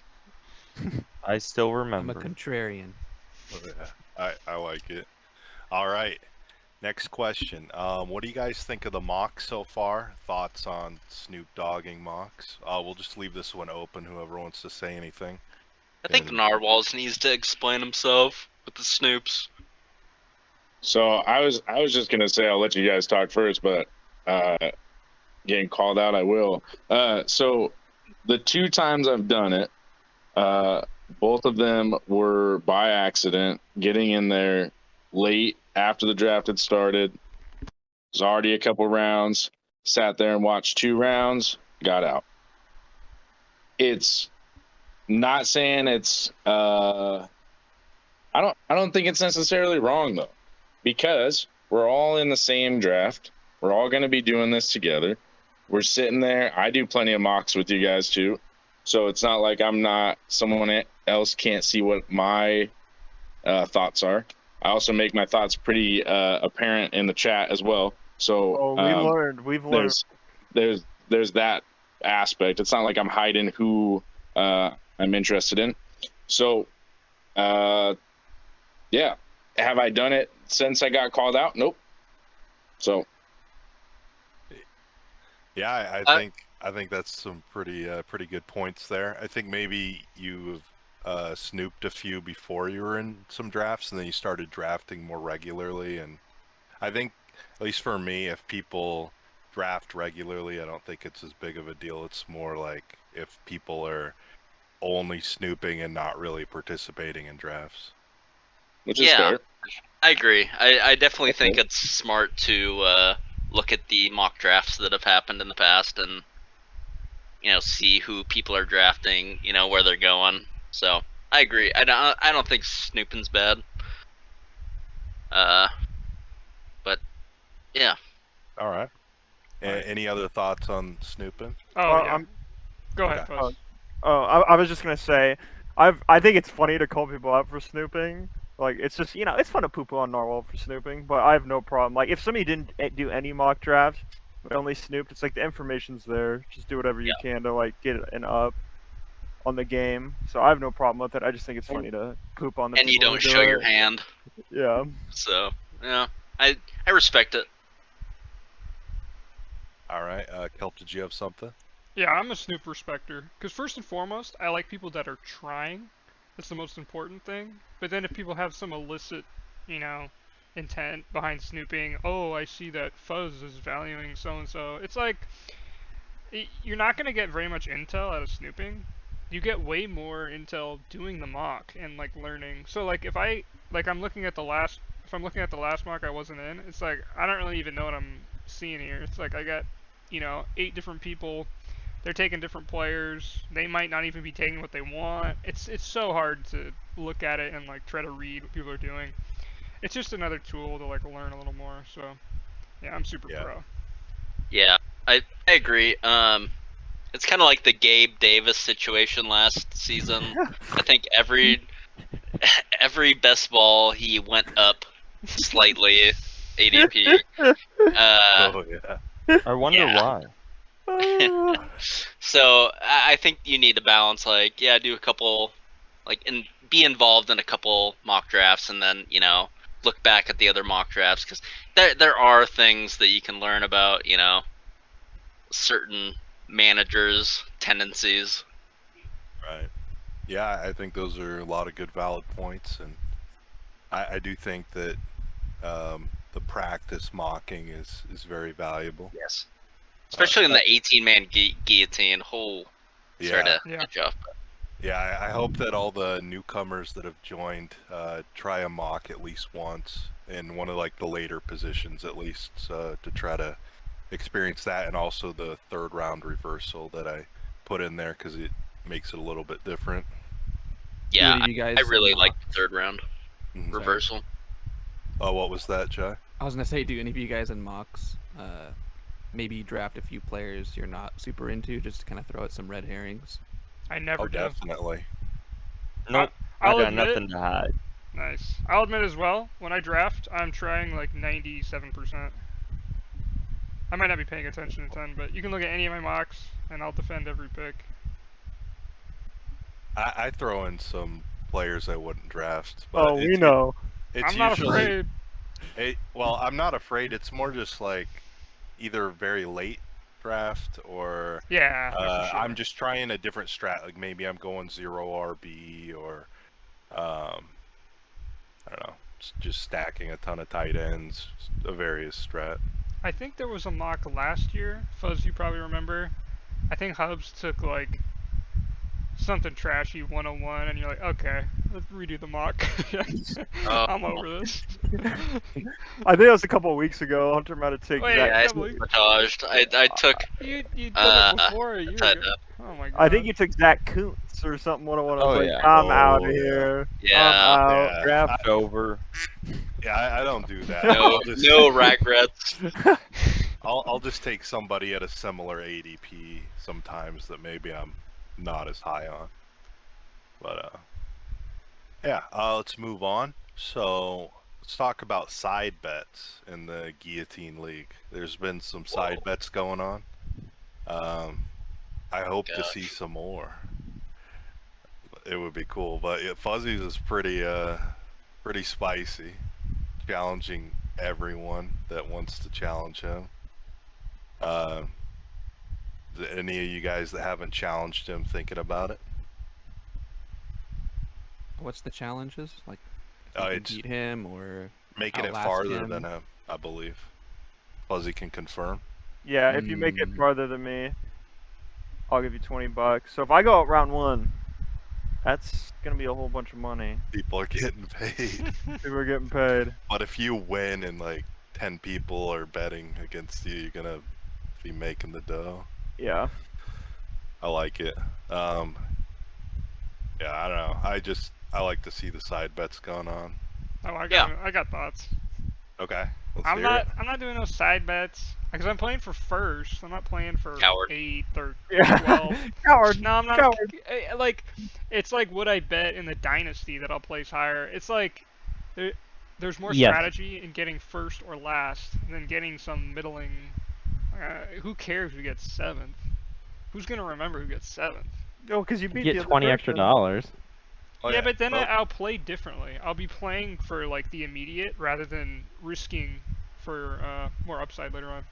I still I'm a remember. contrarian. Oh, yeah. I like it. All right. Next question. What do you guys think of the mocks so far? Thoughts on Snoop dogging mocks? We'll just leave this one open. Whoever wants to say anything. I think can- Narwhals needs to explain himself with the Snoops. So I was just gonna say I'll let you guys talk first, but getting called out, I will. So the 2 times I've done it, both of them were by accident, getting in there late after the draft had started. It was already a couple rounds. Sat there and watched 2 rounds. Got out. It's not saying it's. I don't think it's necessarily wrong though, because we're all in the same draft. We're all going to be doing this together. We're sitting there. I do plenty of mocks with you guys too, so it's not like I'm not someone else can't see what my thoughts are. I also make my thoughts pretty apparent in the chat as well. So We've learned. there's that aspect. It's not like I'm hiding who I'm interested in. So yeah, have I done it since I got called out? Nope. So yeah, I think that's some pretty good points there. I think maybe you've snooped a few before you were in some drafts, and then you started drafting more regularly. And I think, at least for me, if people draft regularly, I don't think it's as big of a deal. It's more like if people are only snooping and not really participating in drafts. which is Yeah. fair. I agree. I definitely think it's smart to look at the mock drafts that have happened in the past and see who people are drafting, where they're going. So I agree. I don't think snooping's bad. But yeah. All right. Any other thoughts on snooping? Oh yeah. Go ahead, Okay. Fuzz. I was just gonna say, I think it's funny to call people out for snooping. Like, it's just, it's fun to poo-poo on Narwhal for snooping, but I have no problem. Like, if somebody didn't do any mock drafts, but only snooped, it's like the information's there. Just do whatever you can to like get an up on the game. So I have no problem with it. I just think it's funny to poop on the And you people don't who show do your it. hand. Yeah. So yeah, I respect it. All right, Kelp, did you have something? Yeah, I'm a snoop respecter. Because first and foremost, I like people that are trying. That's the most important thing. But then if people have some illicit, you know, intent behind snooping, oh, I see that Fuzz is valuing so-and-so. It's like, you're not going to get very much intel out of snooping. You get way more intel doing the mock and, like, learning. So, like, if I'm looking at the last, if I'm looking at the last mock I wasn't in, it's like, I don't really even know what I'm seeing here. It's like, I got, 8 different people. They're taking different players. They might not even be taking what they want. It's so hard to look at it and, like, try to read what people are doing. It's just another tool to, like, learn a little more. So, yeah, I'm super Yeah. pro. Yeah, I agree. It's kind of like the Gabe Davis situation last season. I think every best ball he went up slightly ADP. Oh yeah. I wonder Yeah. why. So I think you need to balance, like, yeah, do a couple, like, and be involved in a couple mock drafts, and then look back at the other mock drafts, because there are things that you can learn about certain managers' tendencies. Right. Yeah, I think those are a lot of good valid points, and I do think that the practice mocking is very valuable. Yes, especially in so- the 18-man guillotine. Sorry Yeah, to Yeah. cut you off. yeah. I hope that all the newcomers that have joined try a mock at least once in one of like the later positions, at least to try to experience that, and also the third round reversal that I put in there because it makes it a little bit different. Yeah, any of you guys I really like the mocks? third round Mhm. Sorry. reversal. Oh, what was that, Jai? I was gonna say, do any of you guys in mocks maybe draft a few players you're not super into, just to kind of throw out some red herrings? I never Oh, do. definitely. Nope. I'll I got admit, nothing to hide. Nice. I'll admit as well, when I draft, I'm trying like 97%. I might not be paying attention a ton, but you can look at any of my mocks, and I'll defend every pick. I throw in some players I wouldn't draft, but Oh, we know. it's I'm not usually afraid. well, I'm not afraid. It's more just like either very late draft or Yeah, for sure. I'm just trying a different strat. Like maybe I'm going 0 RB or I don't know, just stacking a ton of tight ends, a various strat. I think there was a mock last year, Fuzz, you probably remember. I think Hubs took like something trashy 101, and you're like, okay, let's redo the mock. I'm over this. I think that was a couple of weeks ago. Hunter might have taken Wait, that. Yeah, I couple weeks? sabotaged. I took. You done it before a year tried ago. Oh my god. I think you took Zach Kuntz or something. 101. I was Oh, like, yeah. I'm out Oh, of yeah. here. Yeah. I'm out. Yeah, Draft over. yeah, I don't do that. No, no regrets. I'll just take somebody at a similar ADP sometimes that maybe I'm not as high on. But yeah, let's move on. So let's talk about side bets in the Guillotine League. There's been some side bets going on. I hope to see some more. It would be cool, but Fuzzy's is pretty spicy, challenging everyone that wants to challenge him. Any of you guys that haven't challenged him thinking about it? What's the challenges? Like, if you can It's beat him or making it outlast farther him? than him, I believe. Fuzzy can confirm. Yeah, if you make it Mm. farther than me, I'll give you $20. So if I go out round 1, that's gonna be a whole bunch of money. People are getting paid. People are getting paid. But if you win and like 10 people are betting against you, you're gonna be making the dough. Yeah. I like it. Yeah, I don't know. I like to see the side bets going on. Oh, I Yeah. got thoughts. Okay, let's I'm hear it. not doing no side bets because I'm playing for first. I'm not playing for Coward. 8 or Yeah. 12. Coward. No, I'm not. Coward. Like, it's like what I bet in the dynasty that I'll place higher. It's like there's more Yes. strategy in getting first or last than getting some middling. Who cares who gets 7th? Who's gonna remember who gets 7th? Oh, because you beat Get the other 20 extra person. dollars. Oh, yeah, but then well, I'll play differently. I'll be playing for like the immediate rather than risking for more upside later on.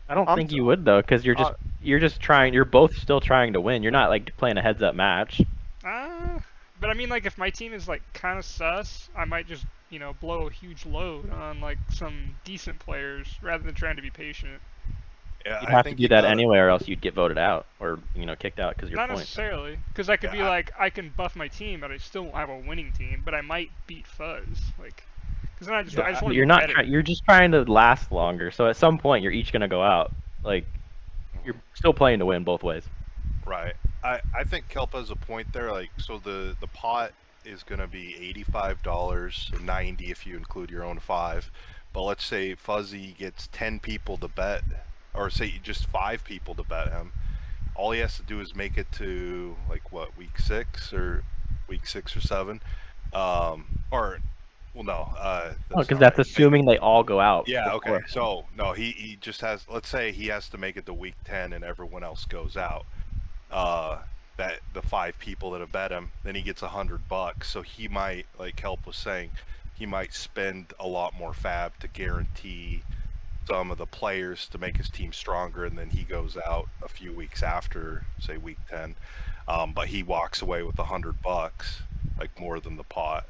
I don't I'm think t- you would though, because you're just trying. You're both still trying to win. You're not like playing a heads-up match. But I mean, like, if my team is like kind of sus, I might just, blow a huge load on like some decent players rather than trying to be patient. Yeah, You'd I have to think do you that gotta. anyway, or else you'd get voted out or kicked out because your Not points. necessarily, because I could Yeah, be like, I can buff my team, but I still won't have a winning team. But I might beat Fuzz, like, because then I just want to be You're not. better. You're just trying to last longer. So at some point, you're each gonna go out. Like you're still playing to win both ways. Right. I think Kelp has a point there. Like, so the pot is going to be $85, 90 if you include your own 5. But let's say Fuzzy gets 10 people to bet, or say just 5 people to bet him. All he has to do is make it to like what, week 6 or 7. Or well, no, Oh, that's because not that's right. assuming they all go out. Yeah, okay. Before. So no, he just has. Let's say he has to make it to week 10, and everyone else goes out. That the 5 people that have bet him, then he gets $100. So he might, like Kelp was saying, he might spend a lot more fab to guarantee some of the players to make his team stronger, and then he goes out a few weeks after, say week 10. But he walks away with $100, like more than the pot.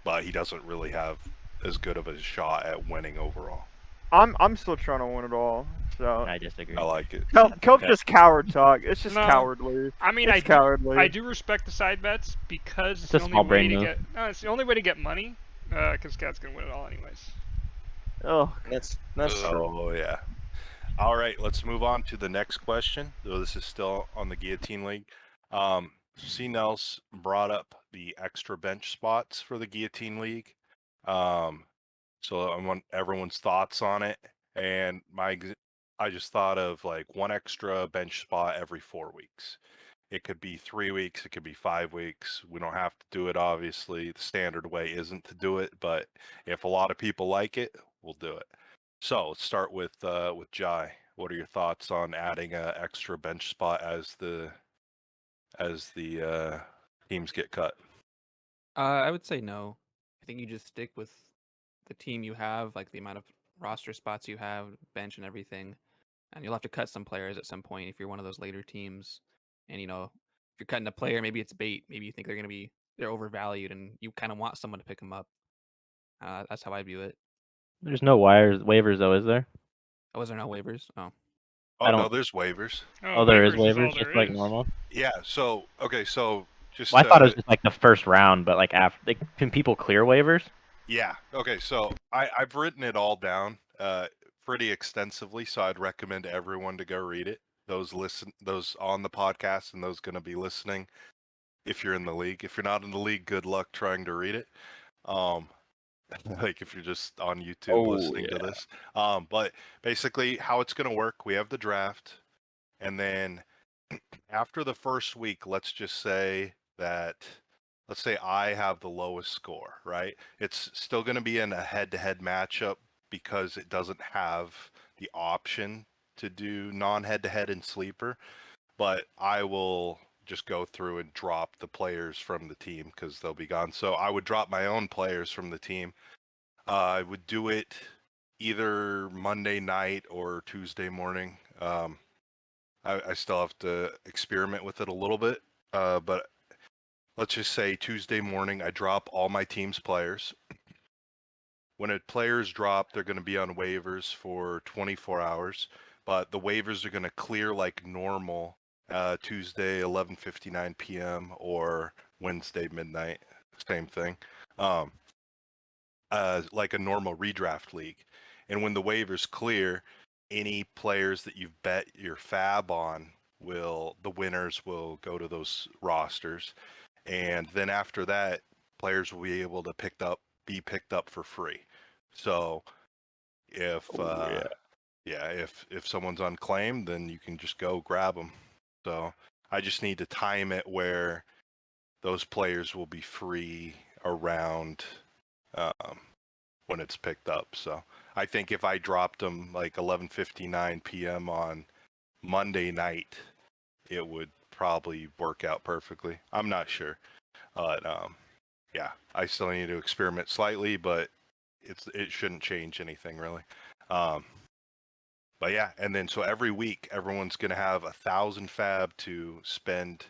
But he doesn't really have as good of a shot at winning overall. I'm still trying to win it all. So I disagree. I like it. Kelp Yeah. just coward talk. It's just No. cowardly. I mean, It's cowardly. I do respect the side bets because it's It's a the only small way brain to move. get. No, it's the only way to get money. Because Cat's gonna win it all anyways. Oh, That's true. Oh yeah. All right, let's move on to the next question. Though this is still on the Guillotine League. C. Nels brought up the extra bench spots for the Guillotine League. So I want everyone's thoughts on it. And I just thought of like one extra bench spot every 4 weeks. It could be 3 weeks, it could be 5 weeks. We don't have to do it, obviously. The standard way isn't to do it, but if a lot of people like it, we'll do it. So let's start with Jai. What are your thoughts on adding an extra bench spot as the teams get cut? I would say no. I think you just stick with the team you have, like the amount of roster spots you have, bench and everything. And you'll have to cut some players at some point if you're one of those later teams. And if you're cutting a player, maybe it's bait. Maybe you think they're overvalued, and you kind of want someone to pick them up. That's how I view it. There's no waivers though, is there? Oh, was there no waivers? Oh, Oh I no, don't. there's waivers. Oh, there is Waivers all waivers, just there like is. normal. Yeah. So okay. So just Well, I thought it was just like the first round, but like after, can people clear waivers? yeah. Okay. So I've written it all down pretty extensively. So I'd recommend everyone to go read it. Those on the podcast, and those going to be listening. If you're in the league, if you're not in the league, good luck trying to read it. Um, like if you're just on YouTube listening to this. But basically, how it's going to work, we have the draft, and then after the first week, let's say I have the lowest score, right? It's still going to be in a head-to-head matchup because it doesn't have the option to do non-head-to-head in sleeper, but I will just go through and drop the players from the team because they'll be gone. So I would drop my own players from the team. I would do it either Monday night or Tuesday morning. I still have to experiment with it a little bit, but let's just say Tuesday morning, I drop all my team's players. When a players drop, they're going to be on waivers for 24 hours, but the waivers are going to clear like normal Tuesday 11:59 p.m. or Wednesday midnight. Same thing. Like a normal redraft league. And when the waivers clear, any players that you've bet your fab on the winners will go to those rosters. And then after that, players will be able to be picked up for free. So if if someone's unclaimed, then you can just go grab them. So I just need to time it where those players will be free around when it's picked up. So I think if I dropped them like 11:59 p.m. on Monday night, it would probably work out perfectly. I'm not sure, but yeah, I still need to experiment slightly, but it shouldn't change anything really. But yeah, and then so every week everyone's gonna have 1,000 fab to spend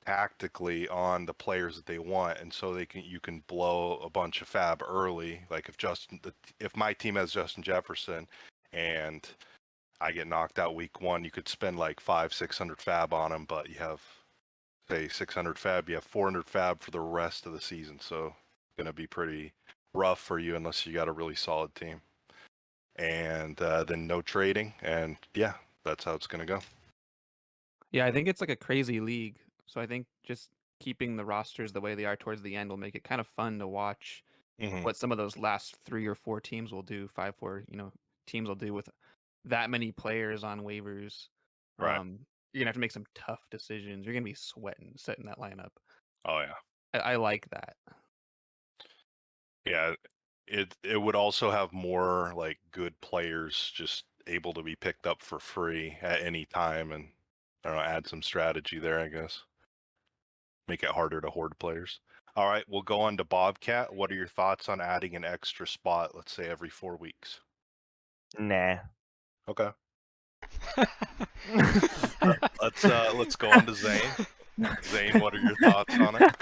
tactically on the players that they want, and so you can blow a bunch of fab early. Like if my team has Justin Jefferson, and I get knocked out week 1, you could spend like 500-600 fab on him, but you have say 600 fab, you have 400 fab for the rest of the season. So it's gonna be pretty rough for you unless you got a really solid team. And then no trading, and yeah, that's how it's gonna go. Yeah, I think it's like a crazy league. So I think just keeping the rosters the way they are towards the end will make it kind of fun to watch Mm-hmm. what some of those last 3 or 4 teams will do, 5, 4, teams will do with that many players on waivers. Right. You're gonna have to make some tough decisions. You're gonna be sweating setting that lineup. Oh yeah. I like that. Yeah, it would also have more like good players just able to be picked up for free at any time, and I don't know, add some strategy there, I guess. Make it harder to hoard players. All right, we'll go on to Bobcat. What are your thoughts on adding an extra spot, let's say every 4 weeks? Nah. Okay. Let's go on to Zane. Zane, what are your thoughts on it?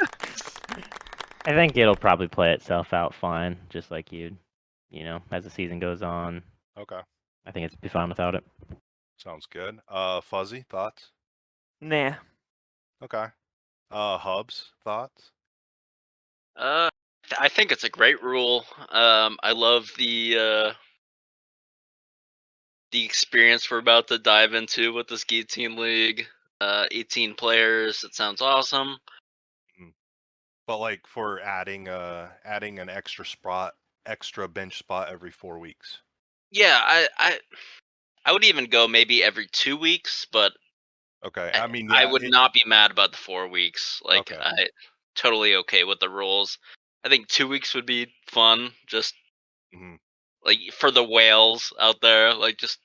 I think it'll probably play itself out fine, just like as the season goes on. Okay, I think it'd be fine without it. sounds good. Fuzzy, thoughts? Nah. Okay. Hubs, thoughts? I think it's a great rule. I love the experience we're about to dive into with this Team League. 18 players. It sounds awesome. But like for adding an extra bench spot every 4 weeks. Yeah, I would even go maybe every 2 weeks, but Okay. I, I mean, I yeah, would not be mad about the 4 weeks. Like okay. I totally okay with the rules. I think 2 weeks would be fun, just Mhm. like for the whales out there. Like just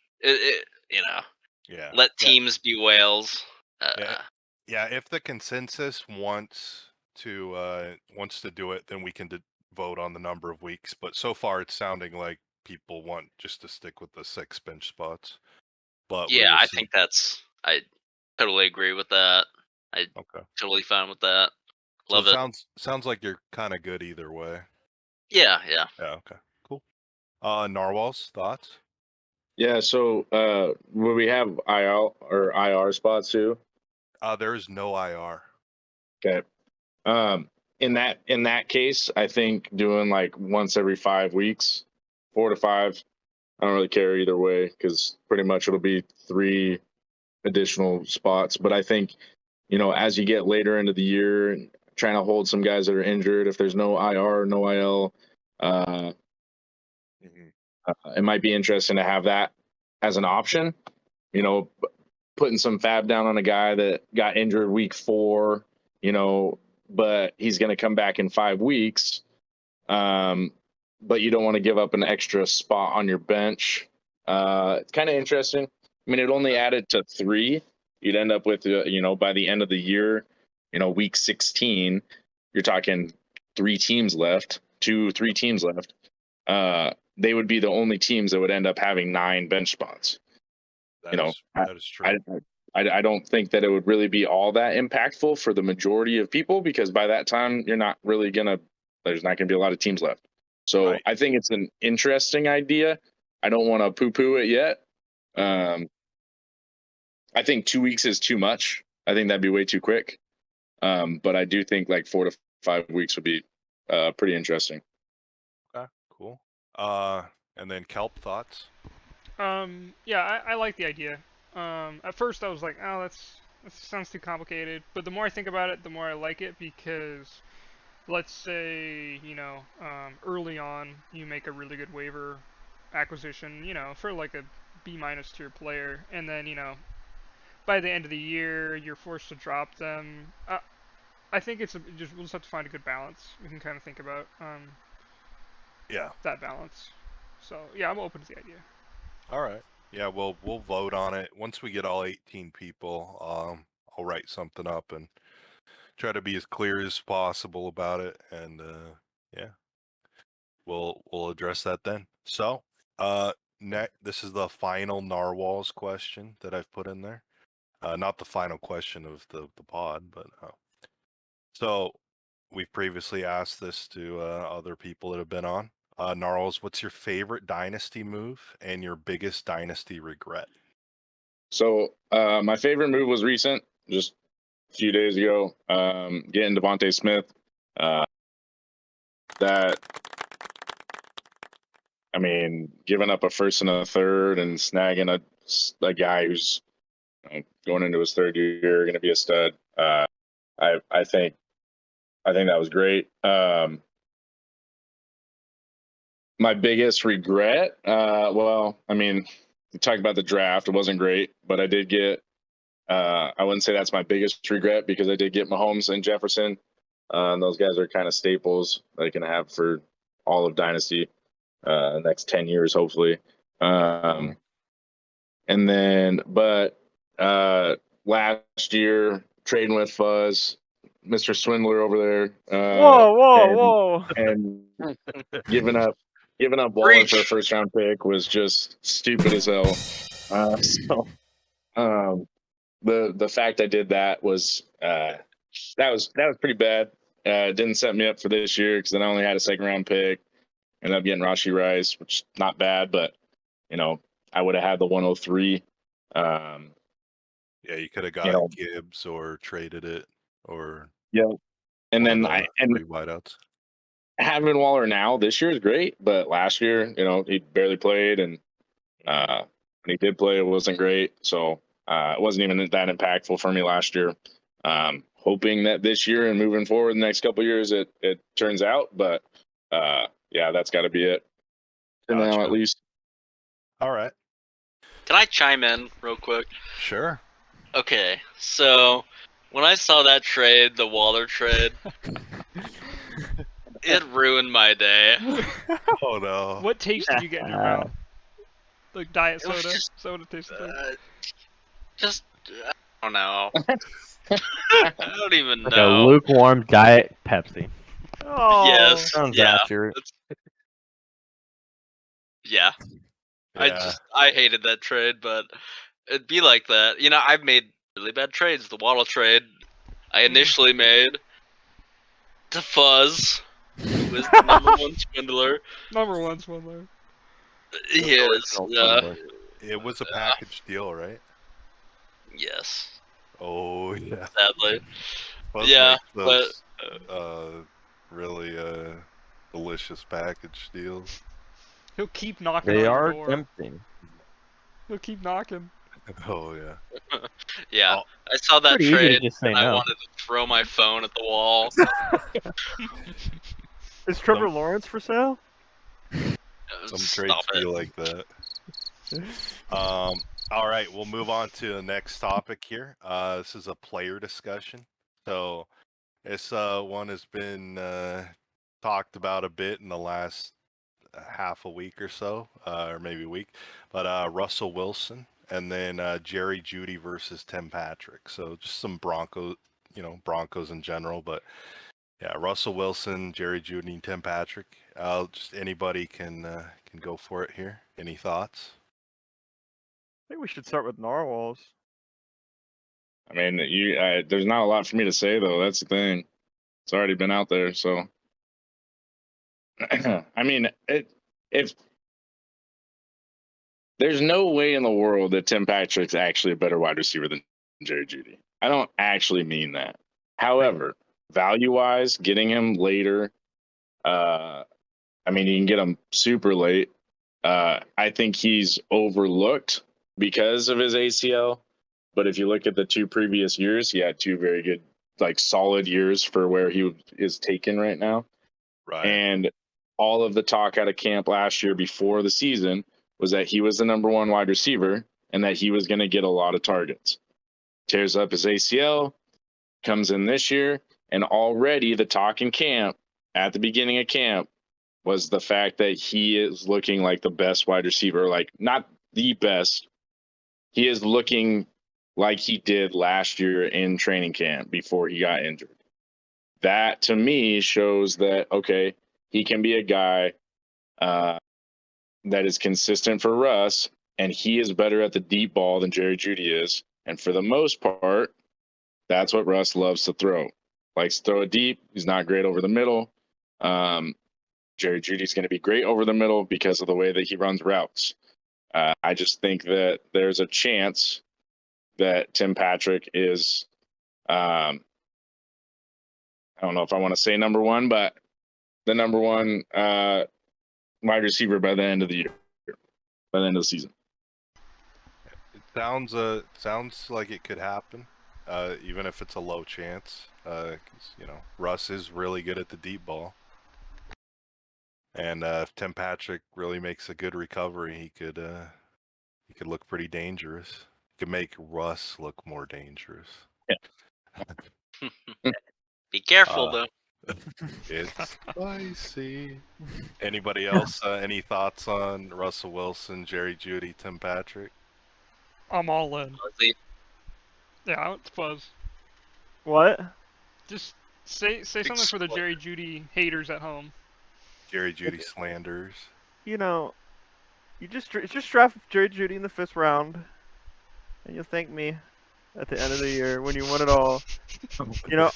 Yeah. let Yeah. teams be whales. Yeah. Yeah, if the consensus wants to do it, then we can vote on the number of weeks, but so far it's sounding like people want just to stick with the 6 bench spots. But we Yeah, will I see. think I totally agree with that. I Okay. totally fine with that. So Love it it. sounds like you're kind of good either way. Yeah, yeah. Yeah, okay. Cool. Narwhals, thoughts? Yeah. So will we have IL or IR spots too? There is no IR. Okay. Um, in that case, I think doing like once every 5 weeks, 4 to 5. I don't really care either way because pretty much it'll be 3 additional spots. But I think as you get later into the year and trying to hold some guys that are injured, if there's no IR, no IL, uh, Mhm. it might be interesting to have that as an option. You know, putting some fab down on a guy that got injured week 4, but he's going to come back in 5 weeks. But you don't want to give up an extra spot on your bench. It's kind of interesting. I mean, it only added to 3. You'd end up with, by the end of the year, week 16, you're talking 3 teams left, 3 teams left. They would be the only teams that would end up having 9 bench spots. That is true. I don't think that it would really be all that impactful for the majority of people because by that time there's not gonna be a lot of teams left. So Right. I think it's an interesting idea. I don't want to poo-poo it yet. I think 2 weeks is too much. I think that'd be way too quick. But I do think like 4 to 5 weeks would be pretty interesting. Okay, cool. And then Kelp, thoughts? Yeah, I like the idea. At first I was like, oh, that sounds too complicated. But the more I think about it, the more I like it because, let's say, early on you make a really good waiver acquisition, for like a B minus tier player, and then by the end of the year you're forced to drop them. I think we'll just have to find a good balance. We can kind of think about Yeah. that balance. So yeah, I'm open to the idea. All right. Yeah, we'll vote on it once we get all 18 people. I'll write something up and try to be as clear as possible about it, and yeah, we'll address that then. So, this is the final Narwhals question that I've put in there. Not the final question of the pod, but so we've previously asked this to other people that have been on. Narwhals, what's your favorite dynasty move and your biggest dynasty regret? So my favorite move was recent, just a few days ago. Getting Devontae Smith. That, I mean, giving up a first and a third and snagging a guy who's going into his third year, going to be a stud. I think that was great. My biggest regret, well, I mean, you talk about the draft, it wasn't great, but I did get. I wouldn't say that's my biggest regret because I did get Mahomes and Jefferson, and those guys are kind of staples that I can have for all of Dynasty, next 10 years, hopefully. And then, but last year, trading with Fuzz, Mr. Swindler over there. Whoa. And giving up Waller for a first round pick was just stupid as hell. So the fact I did that was that was pretty bad. It didn't set me up for this year because then I only had a second round pick. Ended up getting Rashee Rice, which is not bad, but I would have had the 103. Yeah, you could have got Gibbs or traded it, or and then three wideouts. Having Waller now this year is great, but last year, he barely played, and when he did play, it wasn't great. So it wasn't even that impactful for me last year. Hoping that this year and moving forward the next couple of years, it turns out. But yeah, that's got to be it for now, at least. All right. Can I chime in real quick? Sure. Okay, so when I saw that trade, the Waller trade, it ruined my day. Oh no! What taste did you get in your mouth? Like diet It was soda? just- Soda tastes like. I don't know. I don't even Like know. a lukewarm diet Pepsi. Oh, Yes. Sounds Yeah. accurate. Yeah. Yeah. I hated that trade, but it'd be like that. I've made really bad trades. The Waddle trade I initially made to Fuzz, who is the number one swindler. Number one swindler. He is. Original swindler. It was a package deal, right? Yes. Oh yeah. Sadly. Fuzz Yeah, makes but those really delicious package deals. He'll keep knocking They on your are door. tempting. He'll keep knocking. Oh yeah. yeah, Oh. I saw that Pretty easy to trade just say and I no. wanted to throw my phone at the wall. is Trevor Lawrence for sale? Some Stop trades it. feel like that. All right, we'll move on to the next topic here. This is a player discussion. So this one has been talked about a bit in the last half a week or so, or maybe a week. But Russell Wilson and then Jerry Jeudy versus Tim Patrick. So just some Broncos in general. But yeah, Russell Wilson, Jerry Jeudy, and Tim Patrick. Just anybody can go for it here. Any thoughts? I think we should start with Narwhals. I mean, there's not a lot for me to say though. That's the thing. It's already been out there, so. I mean, if there's no way in the world that Tim Patrick's actually a better wide receiver than Jerry Jeudy. I don't actually mean that. However, value-wise, getting him later, I mean, you can get him super late. I think he's overlooked because of his ACL. But if you look at the 2 previous years, he had 2 very good, solid years for where he is taken right now. Right. And all of the talk out of camp last year before the season was that he was the number 1 wide receiver and that he was going to get a lot of targets. Tears up his ACL, comes in this year, and already the talk in camp at the beginning of camp was the fact that he is looking like the best wide receiver, not the best. He is looking like he did last year in training camp before he got injured. That to me shows that, okay, he can be a guy that is consistent for Russ, and he is better at the deep ball than Jerry Jeudy is. And for the most part, that's what Russ loves to throw. Likes to throw it deep. He's not great over the middle. Jerry Jeudy's going to be great over the middle because of the way that he runs routes. I just think that there's a chance that Tim Patrick is, I don't know if I want to say number one, but the number one wide receiver by the end of the year, by the end of the season. It sounds like it could happen, even if it's a low chance. 'Cause, Russ is really good at the deep ball. And if Tim Patrick really makes a good recovery, he could look pretty dangerous. He could make Russ look more dangerous. Be careful though. It's spicy. Anybody else? Any thoughts on Russell Wilson, Jerry Jeudy, Tim Patrick? I'm all in. Fuzzy. Yeah, it's Fuzz. What? Just say something for the Jerry Jeudy haters at home. Jerry Jeudy slanders. You just draft Jerry Jeudy in the 5th round, and you'll thank me at the end of the year when you win it all.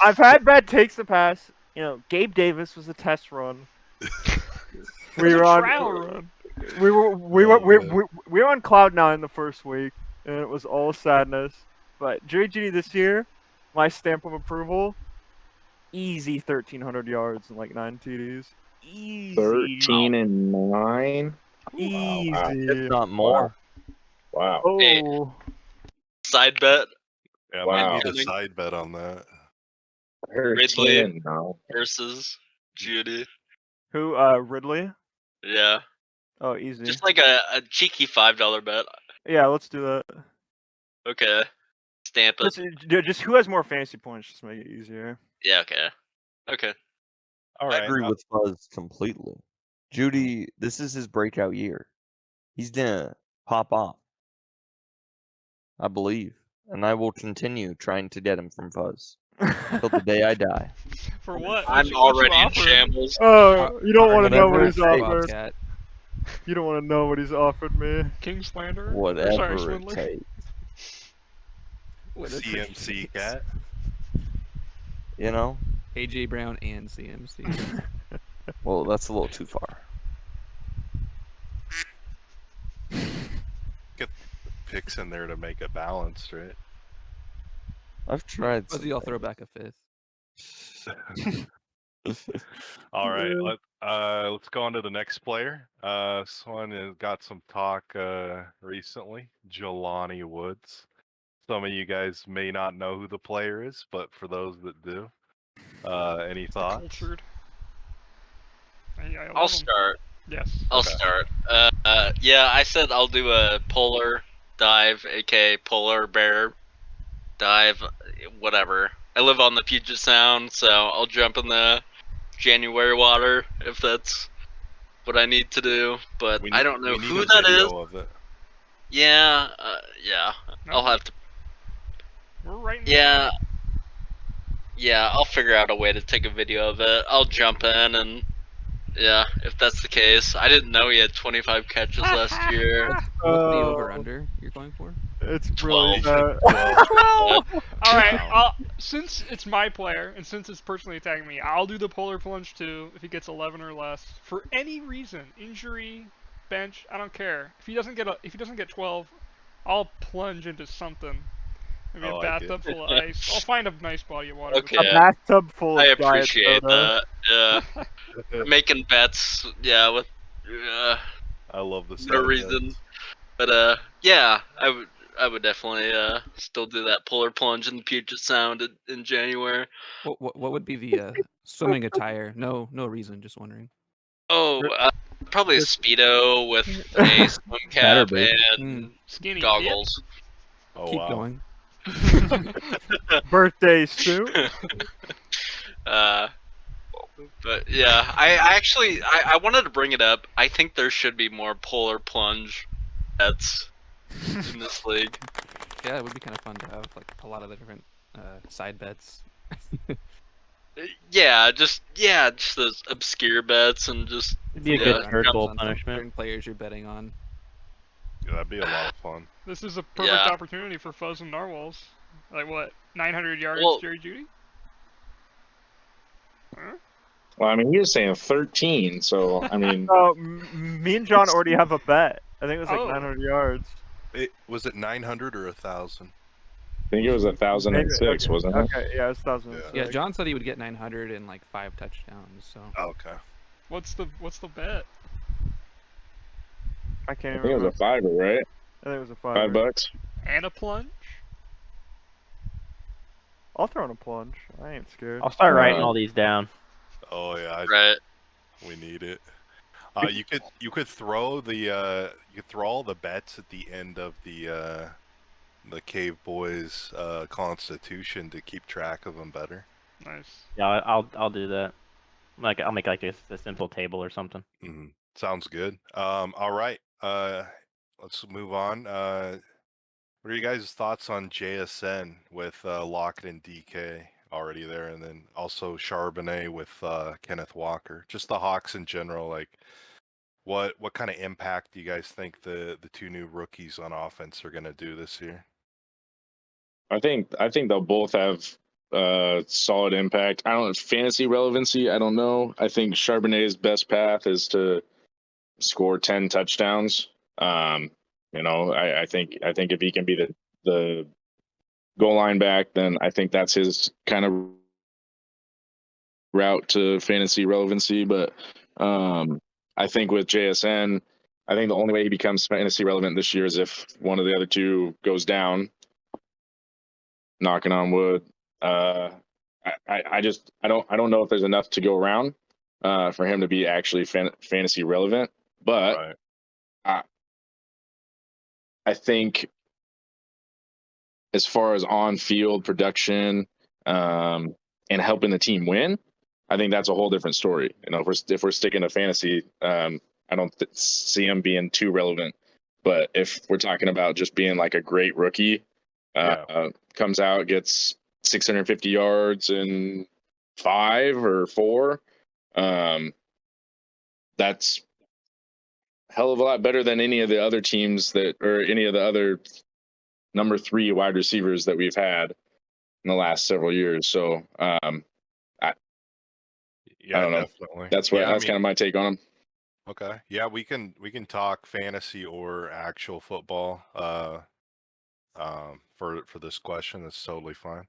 I've had bad takes in the past. Gabe Davis was a test run. We were on trial run. we were on cloud 9 the first week, and it was all sadness. But Jerry Jeudy this year, my stamp of approval, easy 1,300 yards and like 9 TDs. Easy. 13 and 9. Easy. If not more. Wow. Oh. Hey. Side bet. Yeah, Wow. I need a side bet on that. 13 and 9. Versus Jeudy. Who? Ridley. Yeah. Oh, easy. Just like a cheeky $5 bet. Yeah, let's do that. Okay. Stamp it. Just who has more fantasy points? Just make it easier. Yeah. Okay. Okay. All I right. agree with Fuzz completely. Jeudy, this is his breakout year. He's gonna pop off. I believe. And I will continue trying to get him from Fuzz until the day I die. For what? I'm What you already in offering? shambles. Oh, you don't want to know Whatever what it he's takes. offered. Bobcat. You don't want to know what he's offered me. King Slander? Or, Whatever sorry, it Swindler? takes. CMC cat. AJ Brown and CMC. Well, that's a little too far. Get picks in there to make it balanced, right? I've tried. Fuzzy, I'll throw back a 5th. All right, let's go on to the next player. This one has got some talk recently. Jelani Woods. Some of you guys may not know who the player is, but for those that do, any thoughts? Cultured. I I'll love 'em. start. Yes. I'll Okay. start. Yeah, I said I'll do a polar dive, aka polar bear dive, whatever. I live on the Puget Sound, so I'll jump in the January water if that's what I need to do. But I don't know we need who a that video is. of it. Yeah, yeah. No, I'll have to. We're right. Yeah. Yeah, I'll figure out a way to take a video of it. I'll jump in and. Yeah, if that's the case. I didn't know he had 25 catches last year. What's the over/under you're going for? It's really 12. bad. 12! Alright, Wow. since it's my player, and since it's personally attacking me, I'll do the polar plunge too, if he gets 11 or less. For any reason, injury, bench, I don't care. If he doesn't get 12, I'll plunge into something. Maybe I a like bathtub full of ice. I'll find a nice body of water. Okay. A bathtub full of I diet appreciate soda. that. Yeah. Making bets, yeah, with I love the no reason. But yeah, I would definitely still do that polar plunge in the Puget Sound in January. What would be the swimming attire? No reason. Just wondering. Oh, probably a Speedo with a swim cap Better be. and Skinny goggles. Oh, Keep wow. going. Birthday suit. But yeah, I actually I wanted to bring it up. I think there should be more polar plunge bets in this league. Yeah, it would be kind of fun to have like a lot of the different side bets. Yeah, just those obscure bets and just It'd be a Yeah, good that's bird got- bowl on some punishment. certain players you're betting on. Yeah, that'd be a lot of fun. This is a perfect Yeah. opportunity for Fuzz and Narwhals. Like what? 900 yards, Well- Jerry Judy? Huh? Well, I mean, he was saying 13, so I mean, Oh, me and John already have a bet. I think it was like Oh. 900 yards. Was it 900 or 1,000? I think it was 1,006, Okay, wasn't it? Okay, yeah, it's 1,006. Yeah, John said he would get 900 and like 5 touchdowns. So Okay. What's the bet? I can't I even think it remember. was a fiver, right? I think it was a $5. And a plunge? I'll throw in a plunge. I ain't scared. I'll start writing Uh, all these down. Oh yeah, Right. we need it. You could throw all the bets at the end of the Cave Boys constitution to keep track of them better. Nice. Yeah, I'll do that. Like I'll make like a simple table or something. Hmm. Sounds good. All right. Let's move on. What are you guys' thoughts on JSN with Lockett and DK already there, and then also Charbonnet with Kenneth Walker? Just the Hawks in general. Like, what kind of impact do you guys think the two new rookies on offense are going to do this year? I think they'll both have solid impact. I don't know, fantasy relevancy. I don't know. I think Charbonnet's best path is to score 10 touchdowns. I think if he can be the goal line back, then I think that's his kind of route to fantasy relevancy. But I think with JSN, I think the only way he becomes fantasy relevant this year is if one of the other two goes down. Knocking on wood. I don't know if there's enough to go around for him to be actually fantasy relevant. But Right. I think as far as on-field production and helping the team win, I think that's a whole different story. You know, if we're sticking to fantasy, I don't see him being too relevant. But if we're talking about just being like a great rookie, comes out, gets 650 yards in 5 or 4, that's a hell of a lot better than any of the other teams or any of the other number 3 wide receivers that we've had in the last several years. So I don't know. Definitely. That's kind of my take on him. Okay. Yeah, we can talk fantasy or actual football for this question. That's totally fine.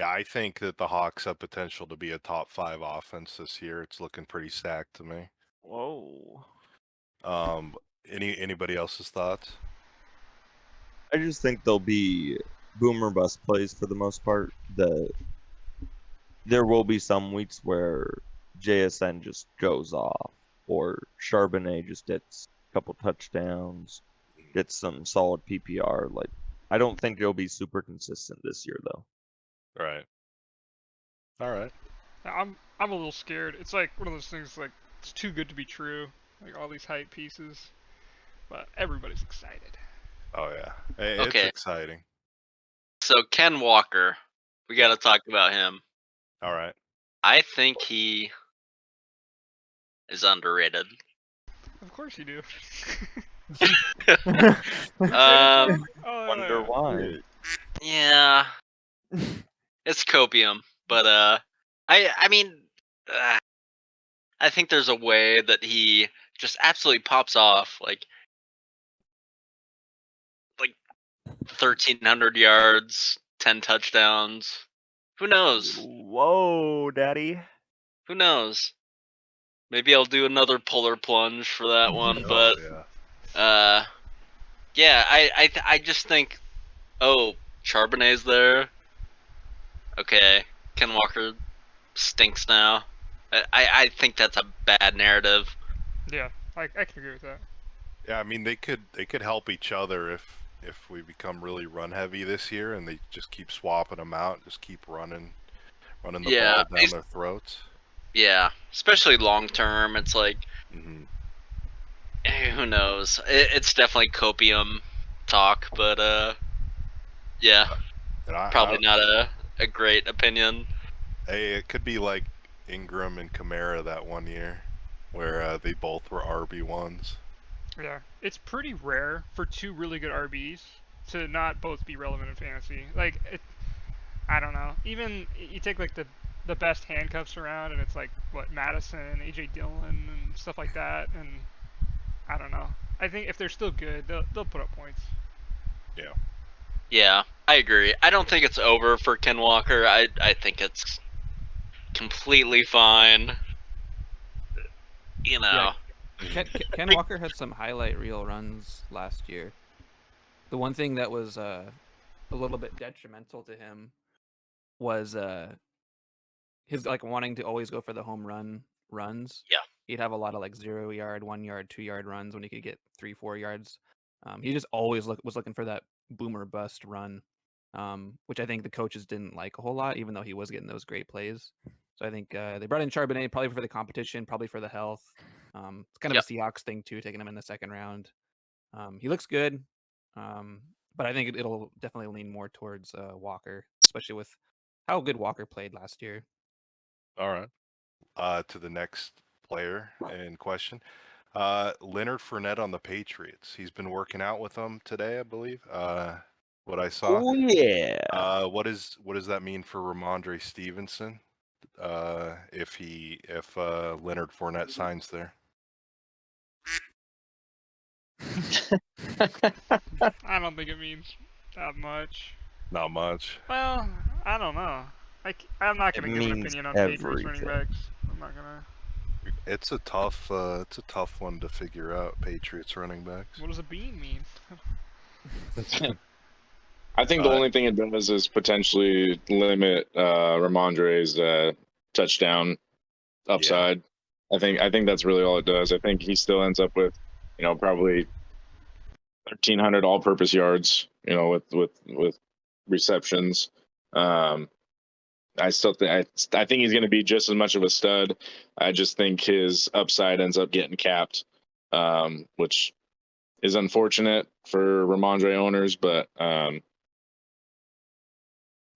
Yeah, I think that the Hawks have potential to be a top 5 offense this year. It's looking pretty stacked to me. Whoa. Anybody else's thoughts? I just think they'll be boomer bust plays for the most part. There will be some weeks where JSN just goes off, or Charbonnet just gets a couple touchdowns, gets some solid PPR. Like, I don't think it'll be super consistent this year, though. Right. All right. I'm a little scared. It's like one of those things like it's too good to be true. Like all these hype pieces, but everybody's excited. Oh yeah, it's Okay. exciting. So Ken Walker, we got to talk about him. All right. I think he is underrated. Of course you do. Wonder why. Yeah, it's copium, but I mean, I think there's a way that he just absolutely pops off, like 1,300 yards, 10 touchdowns. Who knows? Whoa, daddy. Who knows? Maybe I'll do another polar plunge for that one, but yeah, I just think, oh, Charbonnet's there. Okay, Ken Walker stinks now. I think that's a bad narrative. Yeah, I can agree with that. Yeah, I mean they could help each other if we become really run heavy this year, and they just keep swapping them out, just keep running the ball down their throats. Yeah, especially long term. It's like, Mm-hmm. who knows? It's definitely copium talk, but yeah, probably not a great opinion. Hey, it could be like Ingram and Kamara that one year. where they both were RB1s. Yeah, it's pretty rare for two really good RBs to not both be relevant in fantasy. Like, I don't know. Even you take like the best handcuffs around, and it's like what Madison, AJ Dillon, and stuff like that. And I don't know. I think if they're still good, they'll put up points. Yeah. Yeah, I agree. I don't think it's over for Ken Walker. I think it's completely fine. You know. Ken Walker had some highlight reel runs last year. The one thing that was a little bit detrimental to him was his like wanting to always go for the home runs. Yeah. He'd have a lot of like 0 yard, 1 yard, 2 yard runs when he could get 3-4 yards. He just always was looking for that boomer bust run, which I think the coaches didn't like a whole lot, even though he was getting those great plays. So I think they brought in Charbonnet probably for the competition, probably for the health. It's kind of Yep. a Seahawks thing too, taking him in the second round. He looks good, but I think it'll definitely lean more towards Walker, especially with how good Walker played last year. All right. To the next player in question. Leonard Fournette on the Patriots. He's been working out with them today, I believe. What I saw. Oh yeah. What does that mean for Ramondre Stevenson? If Leonard Fournette signs there. I don't think it means that much. Not much. Well, I don't know. I'm not It gonna give an means opinion on Patriots running everything. backs. I'm not gonna. It's a tough one to figure out. Patriots running backs. What does a bean mean? I think the only thing it does is potentially limit Ramondre's touchdown upside. I think that's really all it does. I think he still ends up with, probably 1,300 all-purpose yards. With receptions. I still think I think he's going to be just as much of a stud. I just think his upside ends up getting capped, which is unfortunate for Ramondre owners, but I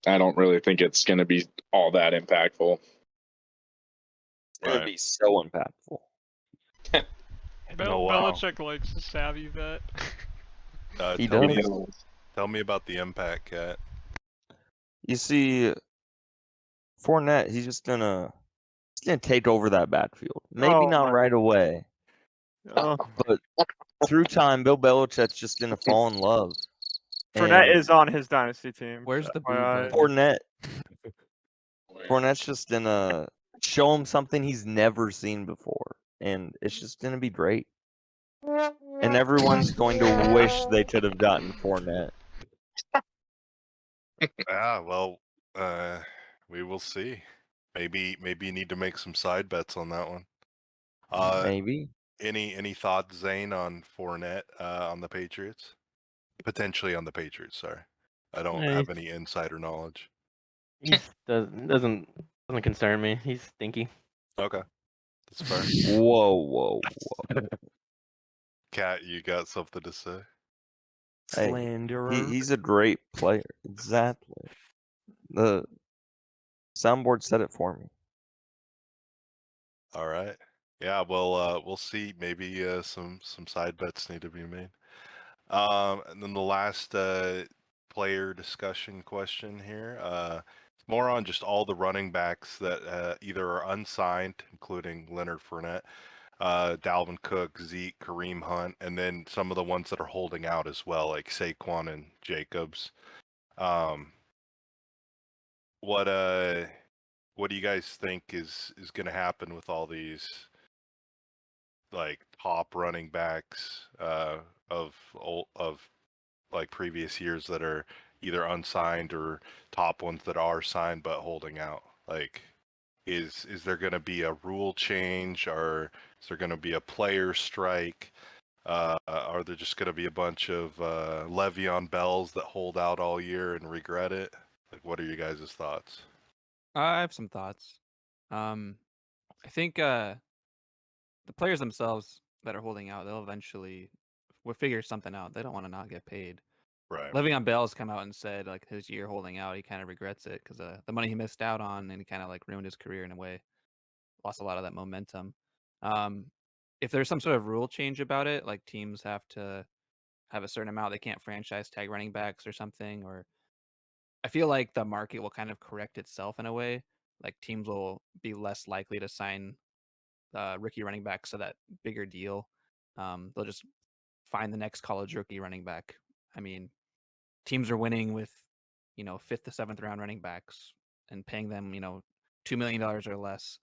don't really think it's going to be all that impactful. It's gonna be so impactful. Belichick likes to savvy that. He Tell does. tell me about the impact, Cat. You see, Fournette, he's gonna take over that backfield. Maybe Oh not my right God. away, Oh, but through time, Bill Belichick's just gonna fall in love. Fournette And is on his dynasty team. Where's the boo FYI. button? Fournette's just gonna show him something he's never seen before, and it's just gonna be great. And everyone's going to wish they could have gotten Fournette. Well, we will see. Maybe you need to make some side bets on that one. Maybe. Any thoughts, Zane, on Fournette on the Patriots? Potentially on the Patriots. Sorry, I don't have any insider knowledge. He doesn't concern me. He's stinky. Okay, that's fair. Whoa. Cat, you got something to say? Hey, he's a great player. Exactly. The soundboard said it for me. All right. Yeah. Well, we'll see. Maybe some side bets need to be made. And then the last player discussion question here. It's more on just all the running backs that either are unsigned, including Leonard Fournette, Dalvin Cook, Zeke, Kareem Hunt, and then some of the ones that are holding out as well, like Saquon and Jacobs. What do you guys think is going to happen with all these like top running backs of like previous years that are either unsigned or top ones that are signed but holding out? Like, is there going to be a rule change, or is there going to be a player strike? Are there just going to be a bunch of Le'Veon Bells that hold out all year and regret it? Like, what are you guys' thoughts? I have some thoughts. I think the players themselves that are holding out, they'll eventually will figure something out. They don't want to not get paid. Right. Le'Veon Bell's come out and said like his year holding out, he kind of regrets it because the money he missed out on, and he kind of like ruined his career in a way, lost a lot of that momentum. If there's some sort of rule change about it, like teams have to have a certain amount, they can't franchise tag running backs or something, or I feel like the market will kind of correct itself in a way. Like teams will be less likely to sign rookie running backs to that bigger deal. They'll just find the next college rookie running back. I mean, teams are winning with, fifth to seventh round running backs and paying them, $2 million or less.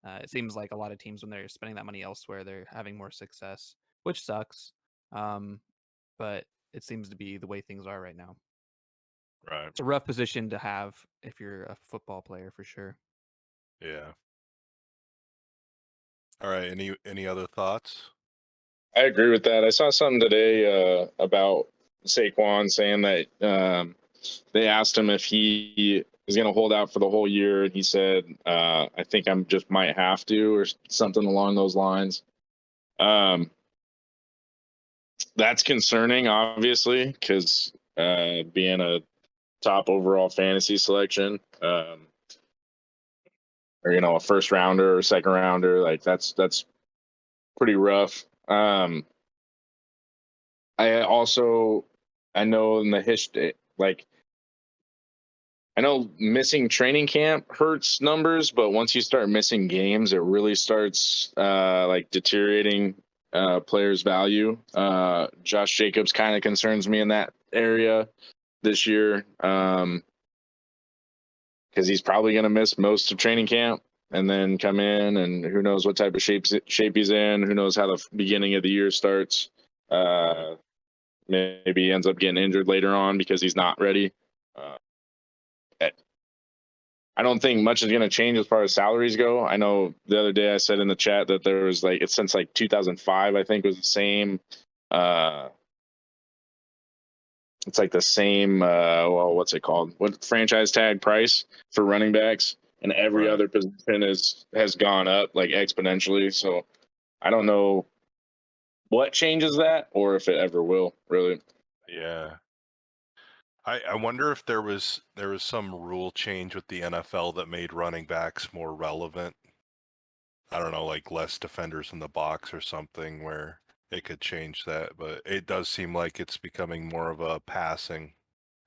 It seems like a lot of teams, when they're spending that money elsewhere, they're having more success, which sucks. But it seems to be the way things are right now. Right. It's a rough position to have if you're a football player, for sure. Yeah. All right. Any other thoughts? I agree with that. I saw something today about Saquon saying that they asked him if he is going to hold out for the whole year, and he said, "I think I'm just might have to," or something along those lines. That's concerning, obviously, because being a top overall fantasy selection, or a first rounder or second rounder, like that's pretty rough. I know in the history, like I know missing training camp hurts numbers, but once you start missing games, it really starts like deteriorating players' value. Josh Jacobs kind of concerns me in that area this year, because he's probably going to miss most of training camp and then come in, and who knows what type of shape he's in. Who knows how the beginning of the year starts. Maybe he ends up getting injured later on because he's not ready. I don't think much is going to change as far as salaries go. I know the other day I said in the chat that there was it's since 2005, I think was the same. It's like the same. What's it called? What franchise tag price for running backs, and every other position has gone up like exponentially. So I don't know what changes that, or if it ever will. Really. Yeah. I wonder if there was some rule change with the NFL that made running backs more relevant. I don't know, like less defenders in the box or something where it could change that, but it does seem like it's becoming more of a passing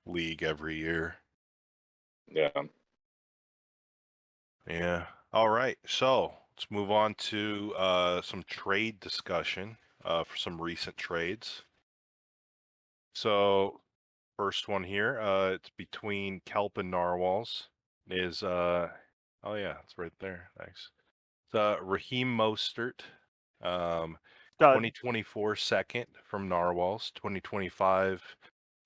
league every year. Yeah. Yeah. All right. So let's move on to some trade discussion for some recent trades. So first one here, it's between Kelp and Narwhals. Is oh yeah, it's right there. Thanks. It's Raheem Mostert, 2024 second from Narwhals, 2025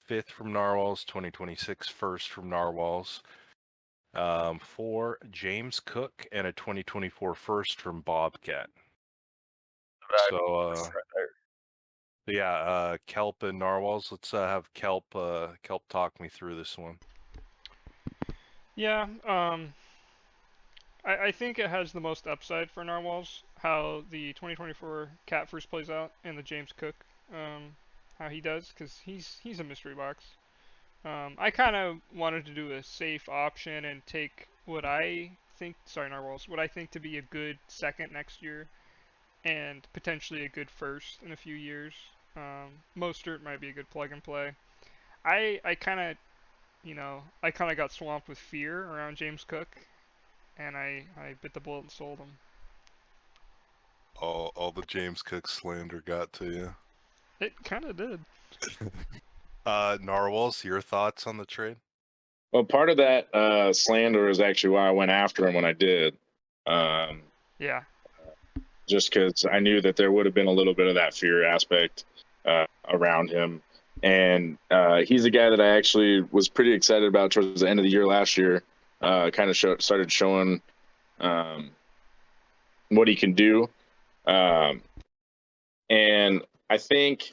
fifth from Narwhals, 2026 first from Narwhals. For James Cook and a 2024 first from Bobcat. So yeah, Kelp and Narwhals. Let's have Kelp talk me through this one. Yeah, I think it has the most upside for Narwhals, how the 2024 Cat first plays out, and the James Cook, how he does, because he's a mystery box. I kind of wanted to do a safe option and take what I think, sorry Narwhals, what I think to be a good second next year, and potentially a good first in a few years. Mostert might be a good plug and play. I kind of, I kind of got swamped with fear around James Cook, and I bit the bullet and sold him. All the James Cook slander got to you. It kind of did. Narwhals, your thoughts on the trade? Well, part of that slander is actually why I went after him when I did. Yeah. Just because I knew that there would have been a little bit of that fear aspect around him. And he's a guy that I actually was pretty excited about towards the end of the year last year. Kind of started showing what he can do. And I think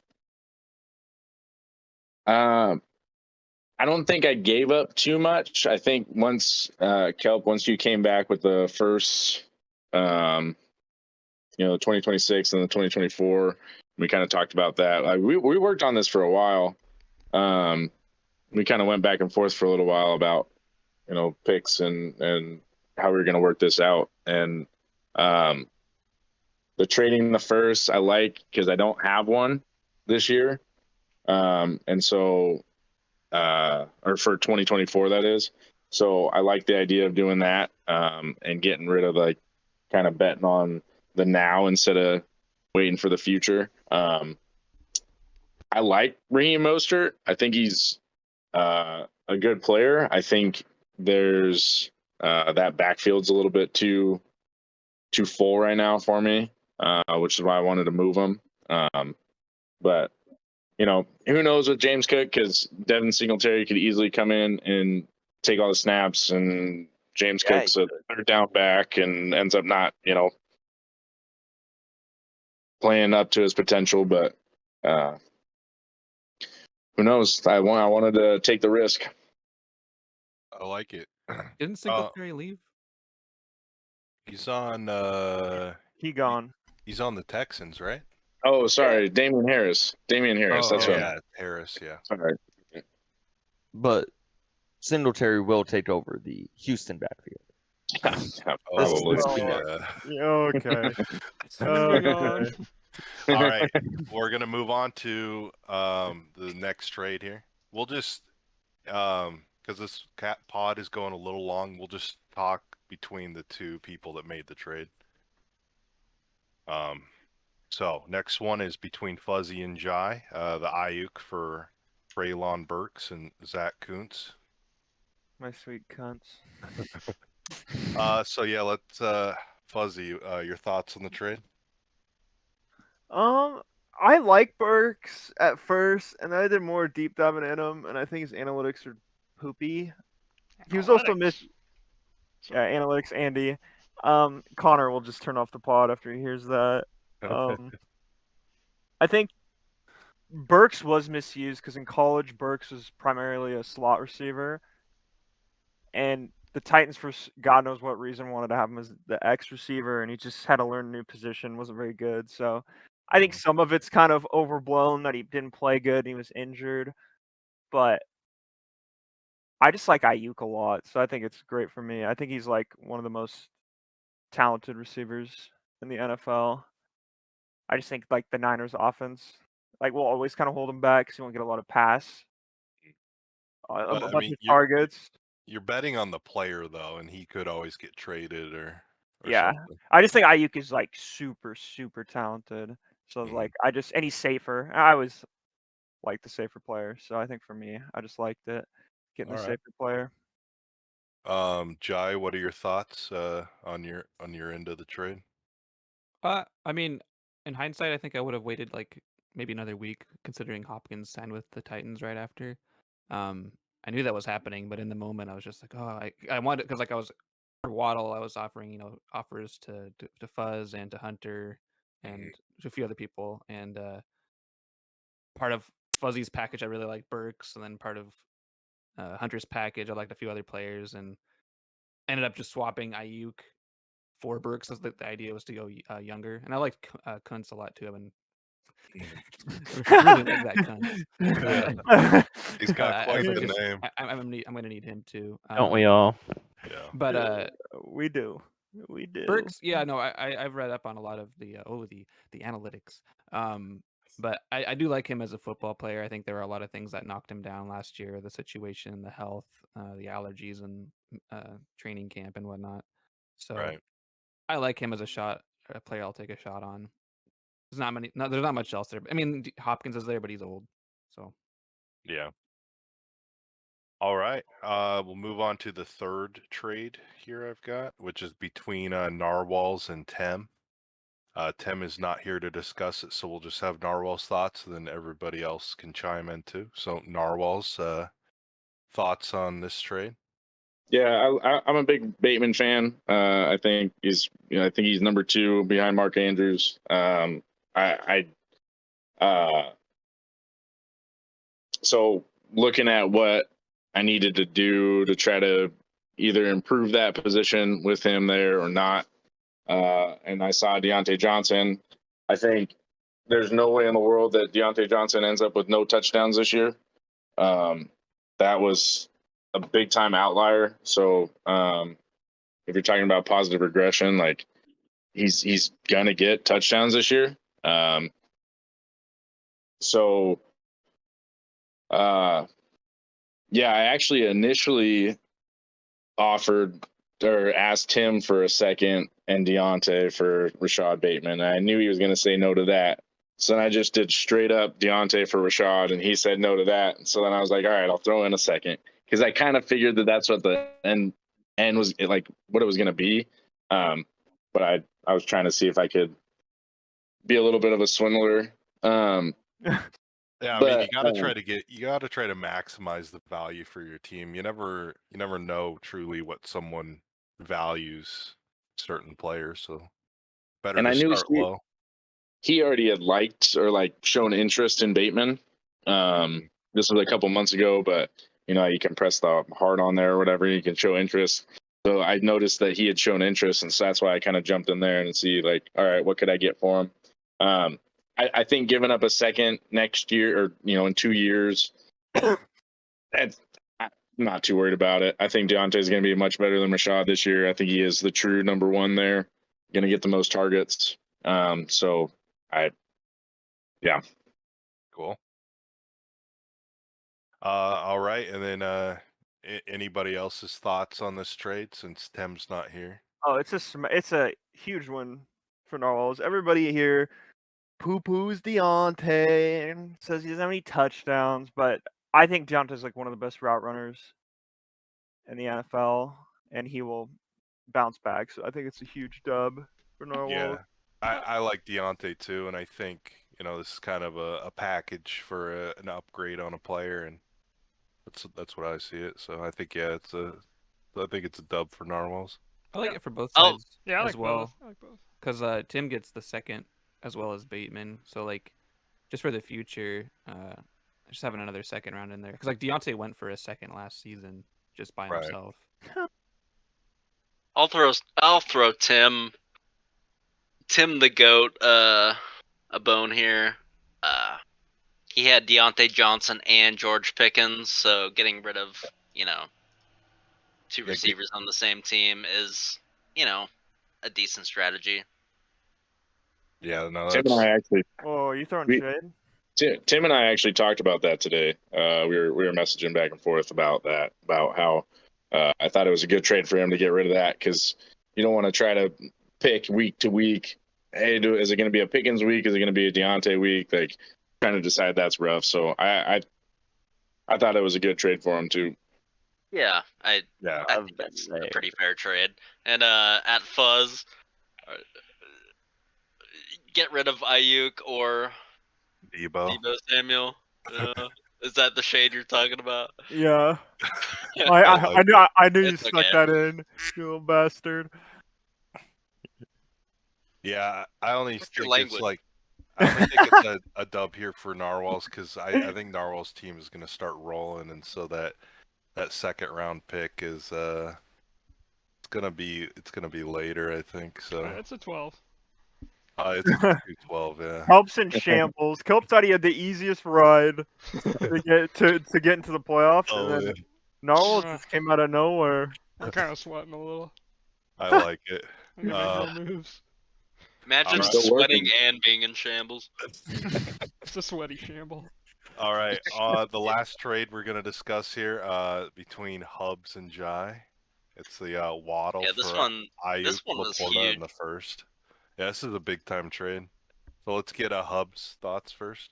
I don't think I gave up too much. I think once Kelp, once you came back with the first, the 2026 and the 2024, we kind of talked about that. Like we worked on this for a while. We kind of went back and forth for a little while about picks and how we were going to work this out. And The trading the first I like because I don't have one this year, and so or for 2024 that is. So I like the idea of doing that and getting rid of like kind of betting on the now instead of waiting for the future. I like Raheem Mostert. I think he's a good player. I think there's that backfield's a little bit too full right now for me, which is why I wanted to move him. But you know, who knows with James Cook, because Devin Singletary could easily come in and take all the snaps, and James Yeah, Cook's a third down back and ends up not, you know, playing up to his potential. But who knows? I wanted to take the risk. I like it. Didn't Singletary leave? He's on He gone. he's on the Texans, right? Oh, sorry, Damian Harris. Damian Harris. Oh, That's Oh what. yeah, Harris, yeah. Sorry. but Singletary will take over the Houston backfield. Yeah, This is probably. this Well, Yeah. Okay. Moving on. Okay. All right, we're gonna move on to the next trade here. We'll just because this pod is going a little long, we'll just talk between the two people that made the trade. So next one is between Fuzzy and Jai, the Ayuk for Traylon Burks and Zach Kuntz. My sweet cunts. So yeah, let's Fuzzy, your thoughts on the trade? I like Burks at first, and then I did more deep diving in him, and I think his analytics are poopy. He was also analytics, Andy. Connor will just turn off the pod after he hears that. I think Burks was misused because in college Burks was primarily a slot receiver, and the Titans, for God knows what reason, wanted to have him as the X receiver, and he just had to learn a new position. Wasn't very good, so I think some of it's kind of overblown that he didn't play good and he was injured. But I just like Ayuk a lot, so I think it's great for me. I think he's like one of the most talented receivers in the NFL. I just think like the Niners offense like will always kind of hold him back because he won't get a lot of pass, a But I bunch mean, of targets. you're betting on the player though, and he could always get traded or Yeah, something. I just think Ayuk is like super talented. So like and he's safer. I always like the safer player. So I think for me, I just liked it getting All the right. safer player. Jai, what are your thoughts on your end of the trade? I mean, in hindsight, I think I would have waited like maybe another week, considering Hopkins signed with the Titans right after. I knew that was happening, but in the moment, I was just like, oh, I wanted because like I was for Waddle, I was offering offers to Fuzz and to Hunter and to a few other people, and part of Fuzzy's package, I really like Burks, and then part of Hunter's package, I liked a few other players, and ended up just swapping Ayuk for Burks. As the idea was to go younger, and I liked Kuntz a lot too. I mean, really like that Kuntz. He's got quite the name. I'm gonna need him too. Don't we all? Yeah. But we do. Burks, yeah, no, I've read up on a lot of the the analytics. But I do like him as a football player. I think there were a lot of things that knocked him down last year: the situation, the health, the allergies, and training camp and whatnot. So Right. I like him as a player. I'll take a shot on. There's not much else there. I mean, Hopkins is there, but he's old. So Yeah. All right. We'll move on to the third trade here I've got, which is between Narwhals and Tem. Tim is not here to discuss it, so we'll just have Narwhal's thoughts, and then everybody else can chime in too. So Narwhal's thoughts on this trade? Yeah, I'm a big Bateman fan. I think he's number 2 behind Mark Andrews. So looking at what I needed to do to try to either improve that position with him there or not, and I saw Deontay Johnson. I think there's no way in the world that Deontay Johnson ends up with no touchdowns this year. That was a big time outlier. So if you're talking about positive regression, like he's gonna get touchdowns this year. So yeah, I actually initially offered or asked him for a second and Deontay for Rashad Bateman. I knew he was going to say no to that. So then I just did straight up Deontay for Rashad, and he said no to that. So then I was like, all right, I'll throw in a second because I kind of figured that that's what the end was like, what it was going to be. But I was trying to see if I could be a little bit of a swindler. Yeah, I mean, you got to try to maximize the value for your team. You never know truly what someone values certain players, so better and to I knew start low. he already had liked or like shown interest in Bateman. This was a couple months ago, but you know, you can press the heart on there or whatever, you can show interest. So I noticed that he had shown interest, and so that's why I kind of jumped in there and see like, all right, what could I get for him? I think giving up a second next year or in 2 years, that's, I'm not too worried about it. I think Deontay is going to be much better than Rashad this year. I think he is the true number one there, going to get the most targets. So yeah. Cool. All right, and then anybody else's thoughts on this trade since Tim's not here? Oh, it's a huge one for Narwhals. Everybody here poo-poos Deontay and says he doesn't have any touchdowns, but I think Deontay's like one of the best route runners in the NFL, and he will bounce back. So I think it's a huge dub for Narwhals. Yeah, I like Deontay too, and I think this is kind of a package for an upgrade on a player, and that's what I see it. So I think I think it's a dub for Narwhals. I like it for both Oh, sides Yeah, I as like well. both. I like both. Because Tim gets the second as well as Bateman. So like, just for the future, just having another second round in there. Because like Deontay went for a second last season just by Right. himself. I'll throw Tim the goat a bone here. He had Deontay Johnson and George Pickens, so getting rid of two Yeah, receivers on the same team is a decent strategy. Yeah, no, Tim and I actually Oh, are you throwing we, shade? Tim and I actually talked about that today. We were messaging back and forth about that, about how I thought it was a good trade for him to get rid of that because you don't want to try to pick week to week. Hey, is it going to be a Pickens week? Is it going to be a Deontay week? Like trying to decide that's rough. So I thought it was a good trade for him too. Yeah, I I've think been that's a there. pretty fair trade. And at Fuzz, get rid of Ayuk or Debo. Debo Samuel. Is that the shade you're talking about? Yeah. I like it. I knew you It's snuck okay. that in, you little bastard. Yeah, I only What's your think it's language? like I only think it's a dub here for Narwhals because I think Narwhals team is going to start rolling, and so that second round pick is it's gonna be later, I think. So It's a 12. it's a 212, yeah. Kelp's in shambles. Kelp thought he had the easiest ride to get into the playoffs, and Oh, then yeah. Narwhals just came out of nowhere. I'm kind of sweating a little. I like it. I'm gonna make more moves. Imagine Alright. Still sweating working. and being in shambles. It's a sweaty shamble. All right, the last trade we're gonna discuss here, between Hubs and Jai. It's the Waddle Yeah, for Ayuk this one was Laporta in huge. the first. Yeah, this is a big time trade. So let's get Hubs thoughts first.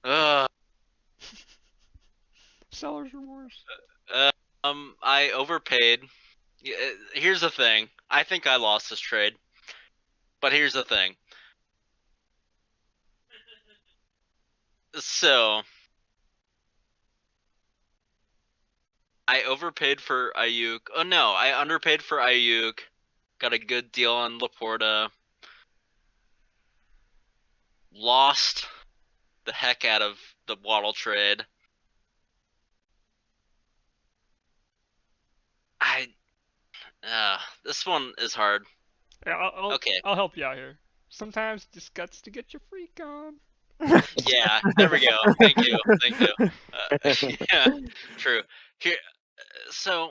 Seller's remorse. I overpaid. Here's the thing. I think I lost this trade. But here's the thing. So I overpaid for Ayuk. Oh no, I underpaid for Ayuk. Got a good deal on Laporta. Lost the heck out of the Waddle trade. This one is hard. Yeah, Okay. I'll help you out here. Sometimes just guts to get your freak on. Yeah, there we go. Thank you. Yeah, true. Here, so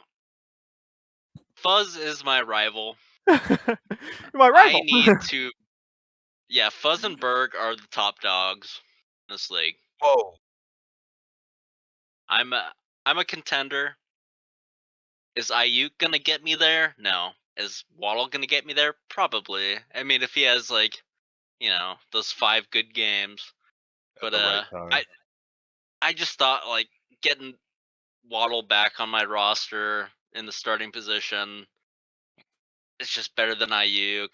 Fuzz is my rival. My rival. I need to Yeah, Fuzz and Berg are the top dogs in this league. Whoa. I'm a contender. Is Ayuk gonna get me there? No. Is Waddle gonna get me there? Probably. I mean, if he has like, those 5 good games. At But the right time. I just thought like getting Waddle back on my roster in the starting position is just better than Ayuk.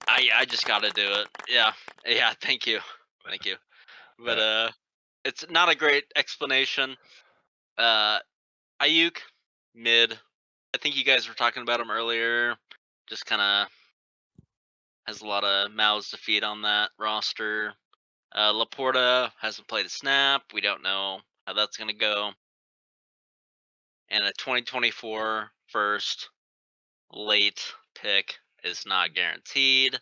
I just gotta do it. Yeah. Thank you. But it's not a great explanation. Ayuk, mid. I think you guys were talking about him earlier. Just kind of has a lot of mouths to feed on that roster. Laporta hasn't played a snap. We don't know how that's gonna go. And a 2024 first late pick is not guaranteed.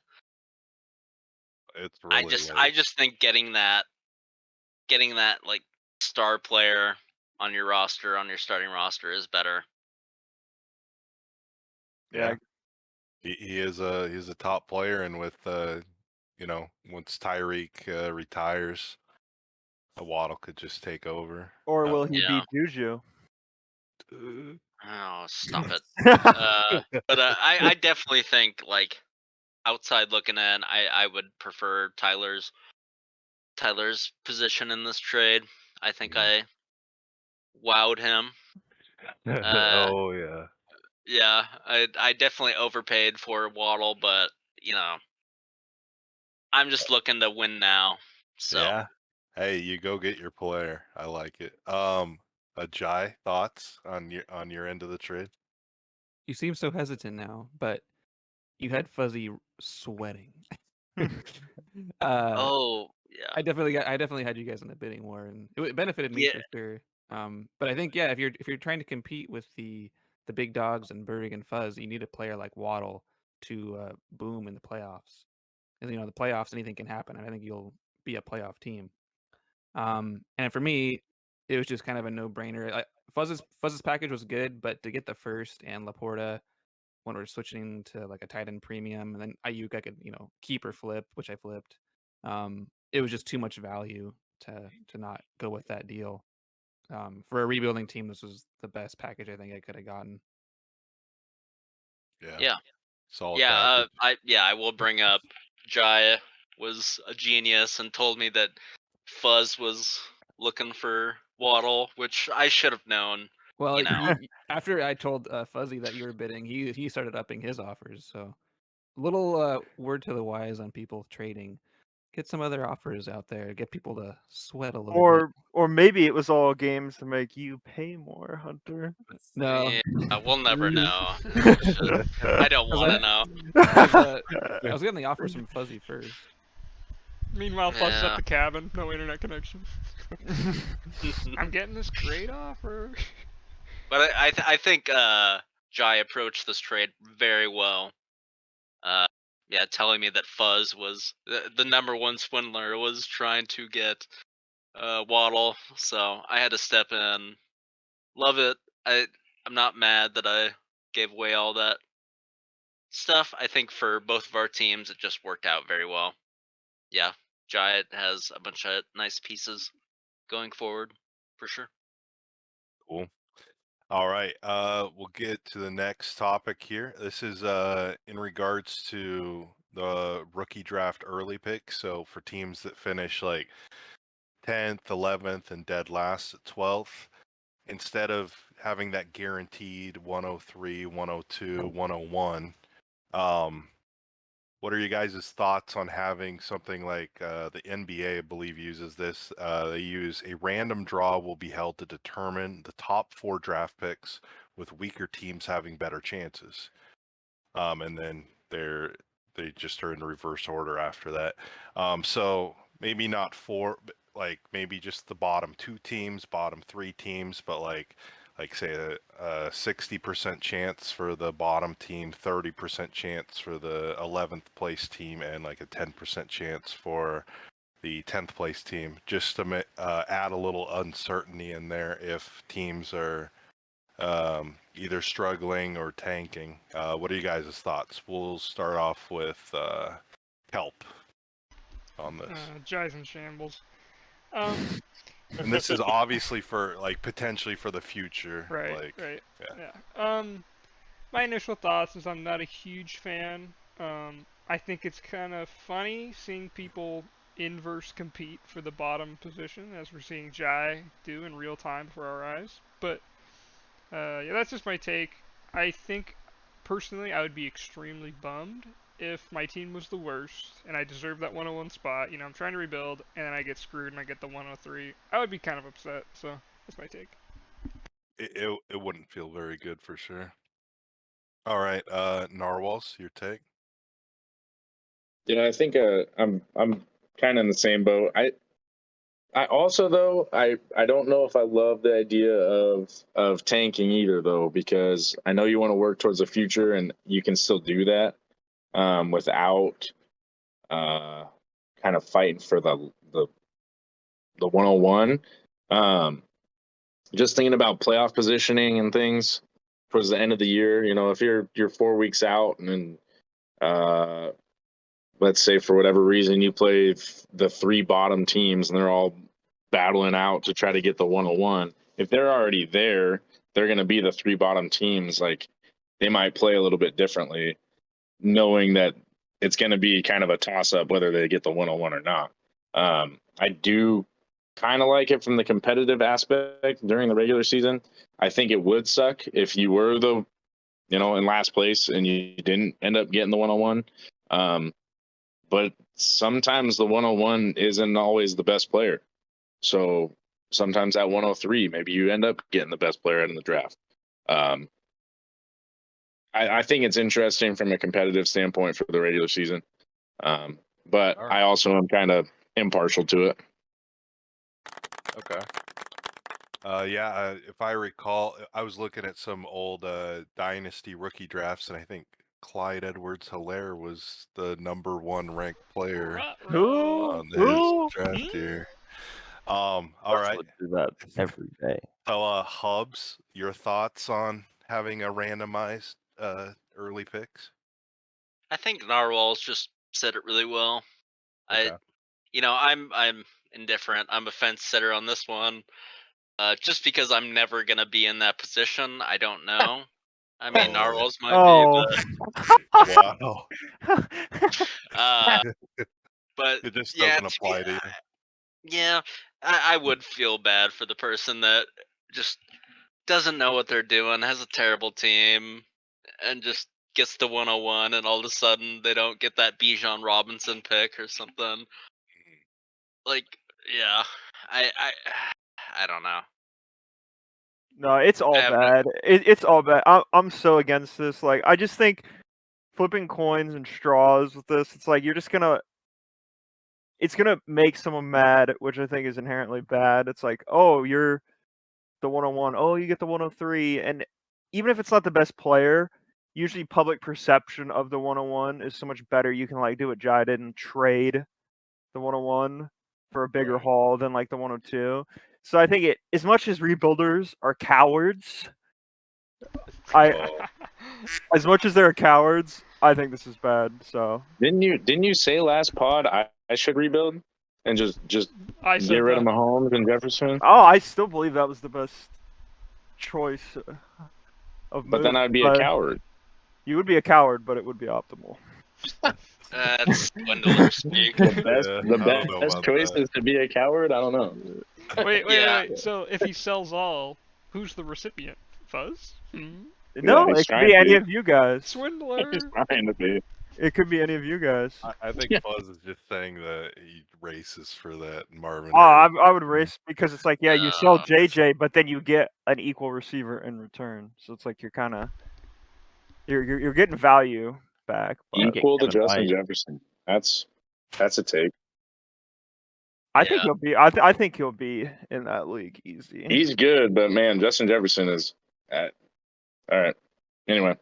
It's really I late. just think getting that like star player on your roster, on your starting roster, is better. Yeah. He's a top player, and with once Tyreek retires, Waddle could just take over. Or will he Yeah. be Juju? Oh, stop it. But I definitely think like outside looking in, I would prefer Tyler's position in this trade. I think I wowed him. Oh yeah. Yeah, I definitely overpaid for Waddle, but I'm just looking to win now. So Yeah. Hey, you go get your player. I like it. Jai, thoughts on your end of the trade? You seem so hesitant now, but you had Fuzzy sweating. oh yeah. I definitely had you guys in the bidding war, and it benefited me Yeah. for sure. But I think if you're trying to compete with the big dogs and Berg and Fuzz, you need a player like Waddle to boom in the playoffs. And the playoffs, anything can happen, and I think you'll be a playoff team. And for me, it was just kind of a no-brainer. Fuzz's package was good, but to get the first and Laporta when we're switching to like a tight end premium, and then Ayuk I could keep or flip, which I flipped. It was just too much value to not go with that deal. For a rebuilding team, this was the best package I think I could have gotten. Yeah. Solid Yeah, package. I will bring up Jai was a genius and told me that Fuzz was looking for Waddle, which I should have known. Well, after I told Fuzzy that you were bidding, he started upping his offers. So, little word to the wise on people trading: get some other offers out there, get people to sweat a little bit. Or maybe it was all games to make you pay more, Hunter. No, Yeah, we'll never know. I don't want to know. I was getting the offers from Fuzzy first. Meanwhile, Fuzz is at Yeah. the cabin, no internet connection. I'm getting this great offer. But I think Jai approached this trade very well. Yeah, telling me that Fuzz was the number one swindler, was trying to get Waddle, so I had to step in. Love it. I'm not mad that I gave away all that stuff. I think for both of our teams, it just worked out very well. Yeah, Giant has a bunch of nice pieces going forward, for sure. Cool. All right. We'll get to the next topic here. This is in regards to the rookie draft early pick. So for teams that finish like 10th, 11th, and dead last at 12th, instead of having that guaranteed 103, 102, 101, what are you guys' thoughts on having something like the NBA, I believe, uses this? They use a random draw will be held to determine the top 4 draft picks, with weaker teams having better chances. And then they just are in reverse order after that. So maybe not 4, but like maybe just the bottom 2 teams, bottom 3 teams, but like say a 60% chance for the bottom team, 30% chance for the 11th place team, and like a 10% chance for the 10th place team, just to add a little uncertainty in there if teams are either struggling or tanking. What are you guys' thoughts? We'll start off with Kelp on this. Jai's in shambles. And this is obviously for like potentially for the future. Right, Like, right. yeah. Yeah. My initial thoughts is I'm not a huge fan. I think it's kind of funny seeing people inverse compete for the bottom position, as we're seeing Jai do in real time before our eyes. But yeah, that's just my take. I think personally I would be extremely bummed if my team was the worst and I deserve that 101 spot. You know, I'm trying to rebuild and then I get screwed and I get the 103. I would be kind of upset. So that's my take. It wouldn't feel very good for sure. All right, Narwhals, your take. Yeah, I think I'm kind of in the same boat. I also though I don't know if I love the idea of tanking either though, because I know you want to work towards the future and you can still do that without kind of fighting for the 101. Just thinking about playoff positioning and things towards the end of the year, you know, if you're 4 weeks out and then let's say for whatever reason you play the three bottom teams and they're all battling out to try to get the 101. If they're already there, they're going to be the three bottom teams. Like they might play a little bit differently, knowing that it's going to be kind of a toss up whether they get the 101 or not. I do kind of like it from the competitive aspect during the regular season. I think it would suck if you were in last place and you didn't end up getting the 101. But sometimes the 101 isn't always the best player. So sometimes at 103, maybe you end up getting the best player out in the draft. I think it's interesting from a competitive standpoint for the regular season. But I also am kind of impartial to it. Okay. Yeah, if I recall, I was looking at some old Dynasty rookie drafts, and I think Clyde Edwards-Helaire was the #1 ranked player on his draft here. All right. Would do that every day. So, Hubs, your thoughts on having a randomized early picks? I think Narwhals just said it really well. Okay. I'm indifferent. I'm a fence sitter on this one. Just because I'm never gonna be in that position, I don't know. I mean, Oh. Narwhals might be, Wow. but It just yeah, doesn't apply to you. yeah, I would feel bad for the person that just doesn't know what they're doing, has a terrible team, and just gets the 101, and all of a sudden they don't get that Bijan Robinson pick or something. Like, yeah, I don't know. No, it's all have no- bad. It's all bad. I'm so against this. Like, I just think flipping coins and straws with this, it's like it's gonna make someone mad, which I think is inherently bad. It's like, oh, you're the 101. Oh, you get the 103, and even if it's not the best player, usually public perception of the 101 is so much better. You can like do what Jai did and trade the 101 for a bigger Right. haul than like the 102. So I think as much as rebuilders are cowards, as much as they're cowards, I think this is bad. So Didn't you say last pod I should rebuild and just I get said rid of that. Mahomes and Jefferson? oh, I still believe that was the best choice of But then move, I'd be a coward. You would be a coward, but it would be optimal. That's Swindler speak. The best choice is to be a coward. I don't know. Wait. So if he sells all, who's the recipient? Fuzz? No, he's it could trying be to. any of you guys. Swindler. He's trying to be. It could be any of you guys. I think Fuzz is just saying that he races for that Marvin. Oh, I would race because it's like, yeah, you sell JJ, but then you get an equal receiver in return. So it's like you're kind of you're getting value back. But Equal to Justin Jefferson. That's a take. I think he'll be. I think he'll be in that league easy. He's good, but man, Justin Jefferson is. All right. Anyway.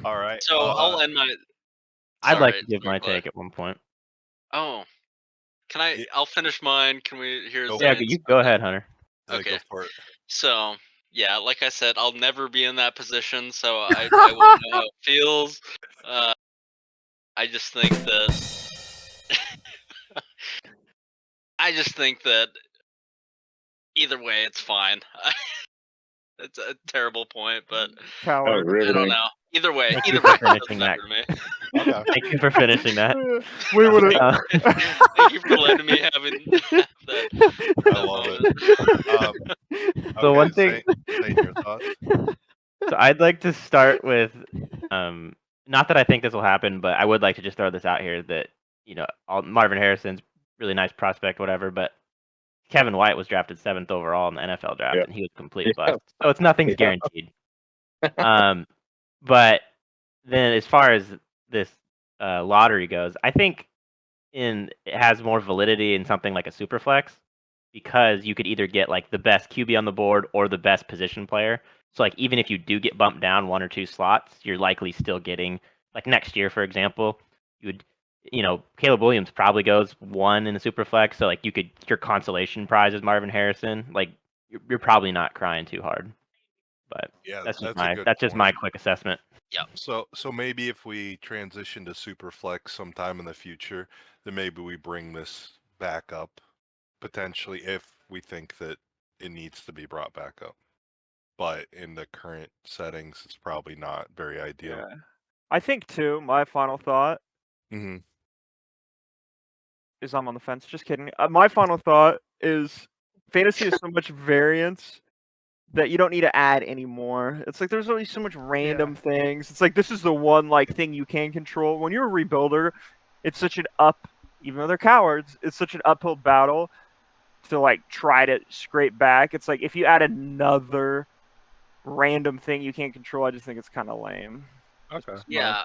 All right. So I'll end my. I'd like to give my take at one point. Oh, can I? I'll finish mine. Can we hear? Yeah, you go ahead, Hunter. Okay. Go for it. So yeah, like I said, I'll never be in that position, so I won't know how it feels. I just think that I just think that either way, it's fine. It's a terrible point, but That was Coward. I don't riveting. know. Either way, Thank you either for way, it finishing doesn't matter that. to me. Okay. Thank you for finishing that. We would have. Uh, Thank you for letting me have that I love moment. it. So Okay, one thing, Zane, your thoughts? so I'd like to start with, not that I think this will happen, but I would like to just throw this out here that Marvin Harrison's really nice prospect, whatever, but Kevin White was drafted 7th overall in the NFL draft, Yeah. and he was a complete Yeah. bust. So it's nothing's Yeah. guaranteed. But then as far as this lottery goes, I think it has more validity in something like a super flex because you could either get like the best QB on the board or the best position player. So like even if you do get bumped down 1 or 2 slots, you're likely still getting like next year, for example, you would Caleb Williams probably goes 1 in the super flex, so like your consolation prize is Marvin Harrison. Like you're probably not crying too hard. But Yeah, that's just that's a good my point. quick assessment. So maybe if we transition to Superflex sometime in the future, then maybe we bring this back up potentially if we think that it needs to be brought back up. But in the current settings, it's probably not very ideal. Yeah. I think too. My final thought Hmm. is I'm on the fence. Just kidding. My final thought is fantasy is so much variance that you don't need to add anymore. It's like there's always so much random things. It's like this is the one like thing you can control. When you're a rebuilder, it's such an even though they're cowards, it's such an uphill battle to like try to scrape back. It's like if you add another random thing you can't control, I just think it's kind of lame. Okay. Yeah,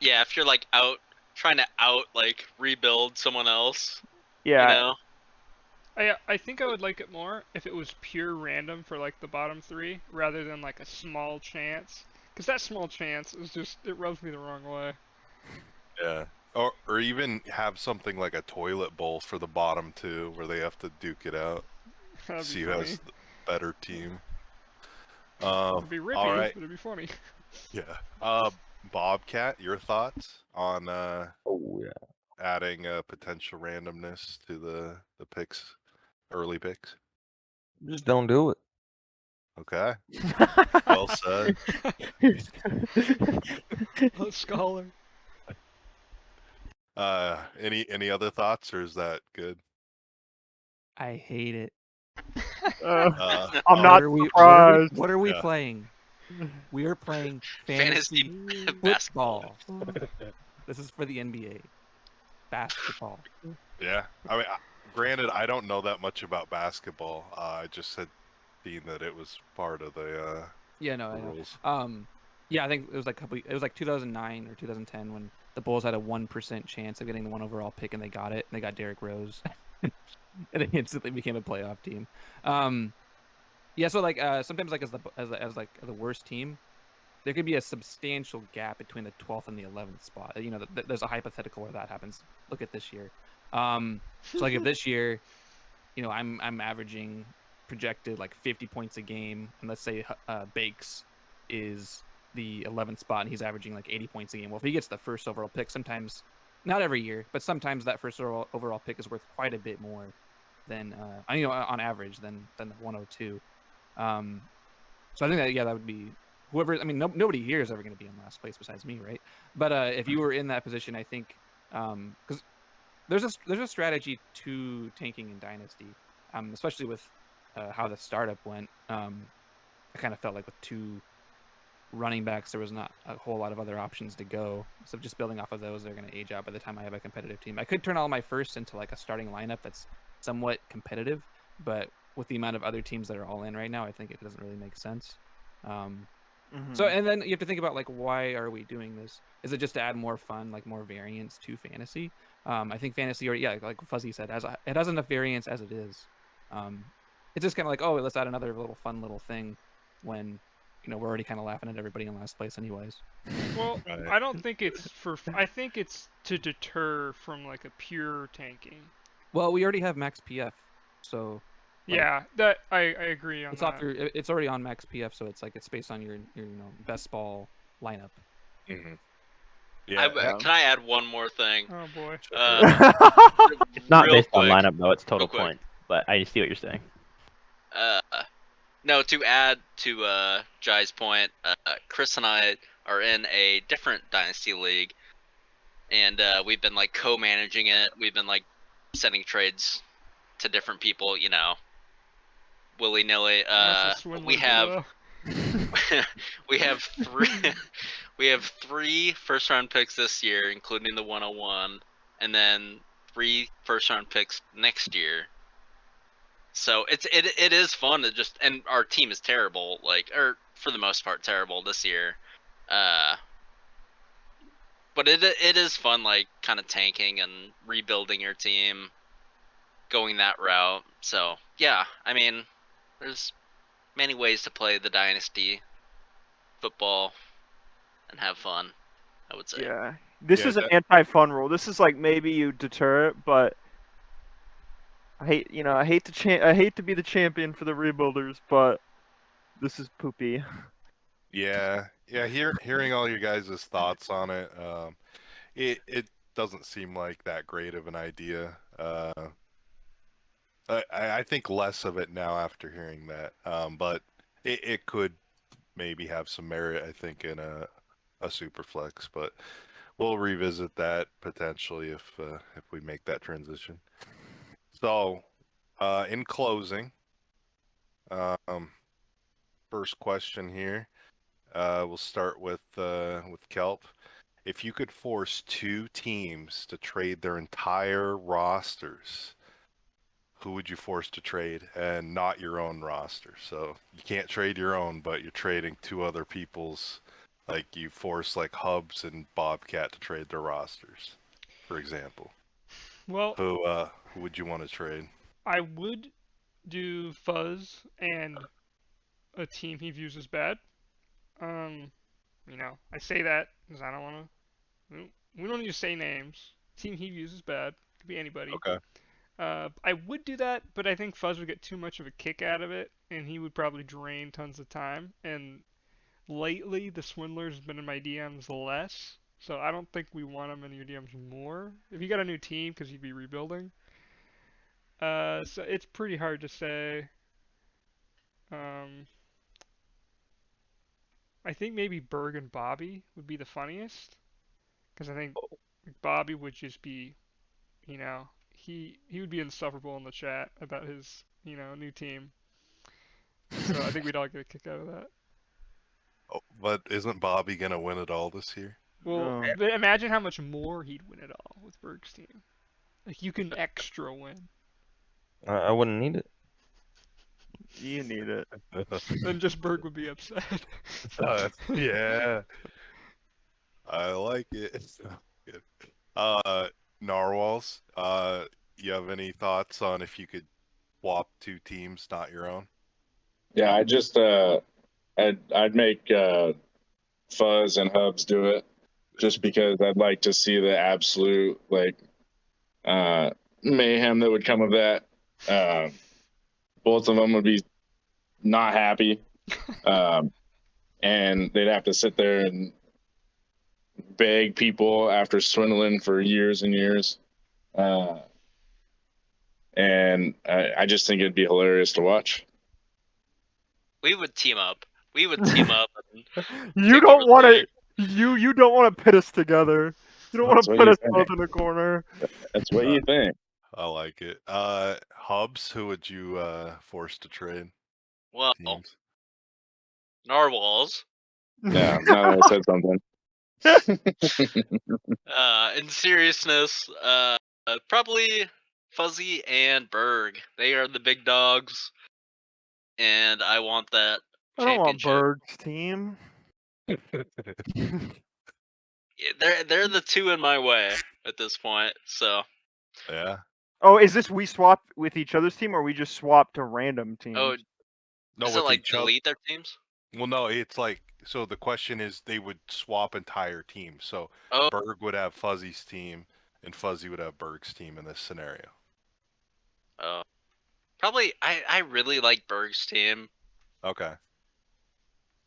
if you're like trying to like rebuild someone else, Yeah. you know. I think I would like it more if it was pure random for like the bottom 3 rather than like a small chance. Because that small chance is just, it rubs me the wrong way. Yeah. Or even have something like a toilet bowl for the bottom 2 where they have to duke it out. That'd See be who funny. has the better team. It'd be rippy, all right. but it'd be funny. Yeah. Bobcat, your thoughts on Oh yeah. adding potential randomness to the picks, early picks? Just don't do it. Okay. Well said. Oh, scholar. Any other thoughts, or is that good? I hate it. I'm not surprised. What are we Yeah. playing? We are playing fantasy basketball. football. This is for the NBA. Basketball. Yeah. I mean, granted, I don't know that much about basketball. I just had seen that it was part of the Yeah, no, I rules. know. Yeah, I think it was like it was like 2009 or 2010 when the Bulls had a 1% chance of getting the 1 overall pick, and they got it. And they got Derrick Rose, and they instantly became a playoff team. Yeah, so like sometimes like as like the worst team, there could be a substantial gap between the 12th and the 11th spot. You know, there's a hypothetical where that happens. Look at this year. So like if this year, you know, I'm averaging projected like 50 points a game, and let's say Bakes is the 11th spot and he's averaging like 80 points a game. Well, if he gets the first overall pick, sometimes, not every year, but sometimes that first overall pick is worth quite a bit more than you know, on average than the 102. So I think that that would be whoever. I mean, nobody here is ever going to be in last place besides me, right? But if you were in that position, I think because there's a strategy to tanking in Dynasty, especially with how the startup went. I kind of felt like with 2 running backs, there was not a whole lot of other options to go. So just building off of those, they're going to age out by the time I have a competitive team. I could turn all my firsts into like a starting lineup that's somewhat competitive, but with the amount of other teams that are all in right now, I think it doesn't really make sense. So, and then you have to think about like, why are we doing this? Is it just to add more fun, like more variance to fantasy? I think fantasy, or like Fuzzy said, it has enough variance as it is. It's just kind of like, oh, let's add another little fun little thing when, you know, we're already kind of laughing at everybody in last place anyways. Well, Right. I don't think it's I think it's to deter from like a pure tanking. Well, we already have max PF, so Yeah, that I agree on It's that. off your. It's already on Max PF, so it's like it's based on your best ball lineup. Mm-hmm. Yeah. Can I add one more thing? Oh boy. It's not Real based on quick. lineup though; it's total Real quick. points. But I see what you're saying. No, to add to Jai's point, Chris and I are in a different Dynasty League, and we've been like co-managing it. We've been like sending trades to different people, willy-nilly. That's a We swindler have duo. we have three we have 3 first-round picks this year, including the 101, and then 3 first-round picks next year. So it is fun to just, and our team is terrible, or for the most part terrible this year. But it is fun, like kind of tanking and rebuilding your team, going that route. So yeah, I mean, there's many ways to play the dynasty football and have fun, I would say. Yeah, this Yeah, is an anti-fun rule. This is like maybe you deter it, but I hate to be the champion for the rebuilders, but this is poopy. Yeah. Hearing all your guys' thoughts on it, it doesn't seem like that great of an idea. I think less of it now after hearing that. But it could maybe have some merit, I think, in a super flex. But we'll revisit that potentially if we make that transition. So, in closing, first question here. We'll start with Kelp. If you could force 2 teams to trade their entire rosters, who would you force to trade, and not your own roster? So you can't trade your own, but you're trading 2 other people's. Like you force like Hubs and Bobcat to trade their rosters, for example. Well, Who would you want to trade? I would do Fuzz and a team he views as bad. Um, I say that because I don't want to. We don't need to say names. Team he views as bad. Could be anybody. Okay. I would do that, but I think Fuzz would get too much of a kick out of it, and he would probably drain tons of time. And lately, the Swindler's been in my DMs less, so I don't think we want him in your DMs more. If you got a new team, because you'd be rebuilding. So it's pretty hard to say. Um, I think maybe Berg and Bobby would be the funniest, because I think Bobby would just be, he would be insufferable in the chat about his, new team. So I think we'd all get a kick out of that. Oh, but isn't Bobby gonna win it all this year? Well, No. but imagine how much more he'd win it all with Berg's team. Like you can extra win. I wouldn't need it. You need it. Then just Berg would be upset. Yeah, I like it. Good. Narwhals, you have any thoughts on if you could swap 2 teams, not your own? Yeah, I'd make Fuzz and Hubs do it, just because I'd like to see the absolute mayhem that would come of that. Both of them would be not happy, and they'd have to sit there and beg people after swindling for years and years. And I just think it'd be hilarious to watch. We would team up. We would team up. And You take don't over the want to. league. You don't want to pit us together. You don't want That's to what put you us think. both in a corner. That's what you think. I like it. Hubs, who would you force to trade Well, teams? Narwhals. Yeah, now that I said something. In seriousness, probably Fuzzy and Berg. They are the big dogs, and I want that I don't want championship. Berg's team. Yeah, they're the 2 in my way at this point. So, Yeah. Oh, is this we swap with each other's team, or we just swap to random teams? oh, No, is it with like each other. delete their teams? Well, no, it's like, so the question is they would swap entire teams. So Oh, Berg would have Fuzzy's team, and Fuzzy would have Berg's team in this scenario. oh. Probably, I really like Berg's team Okay.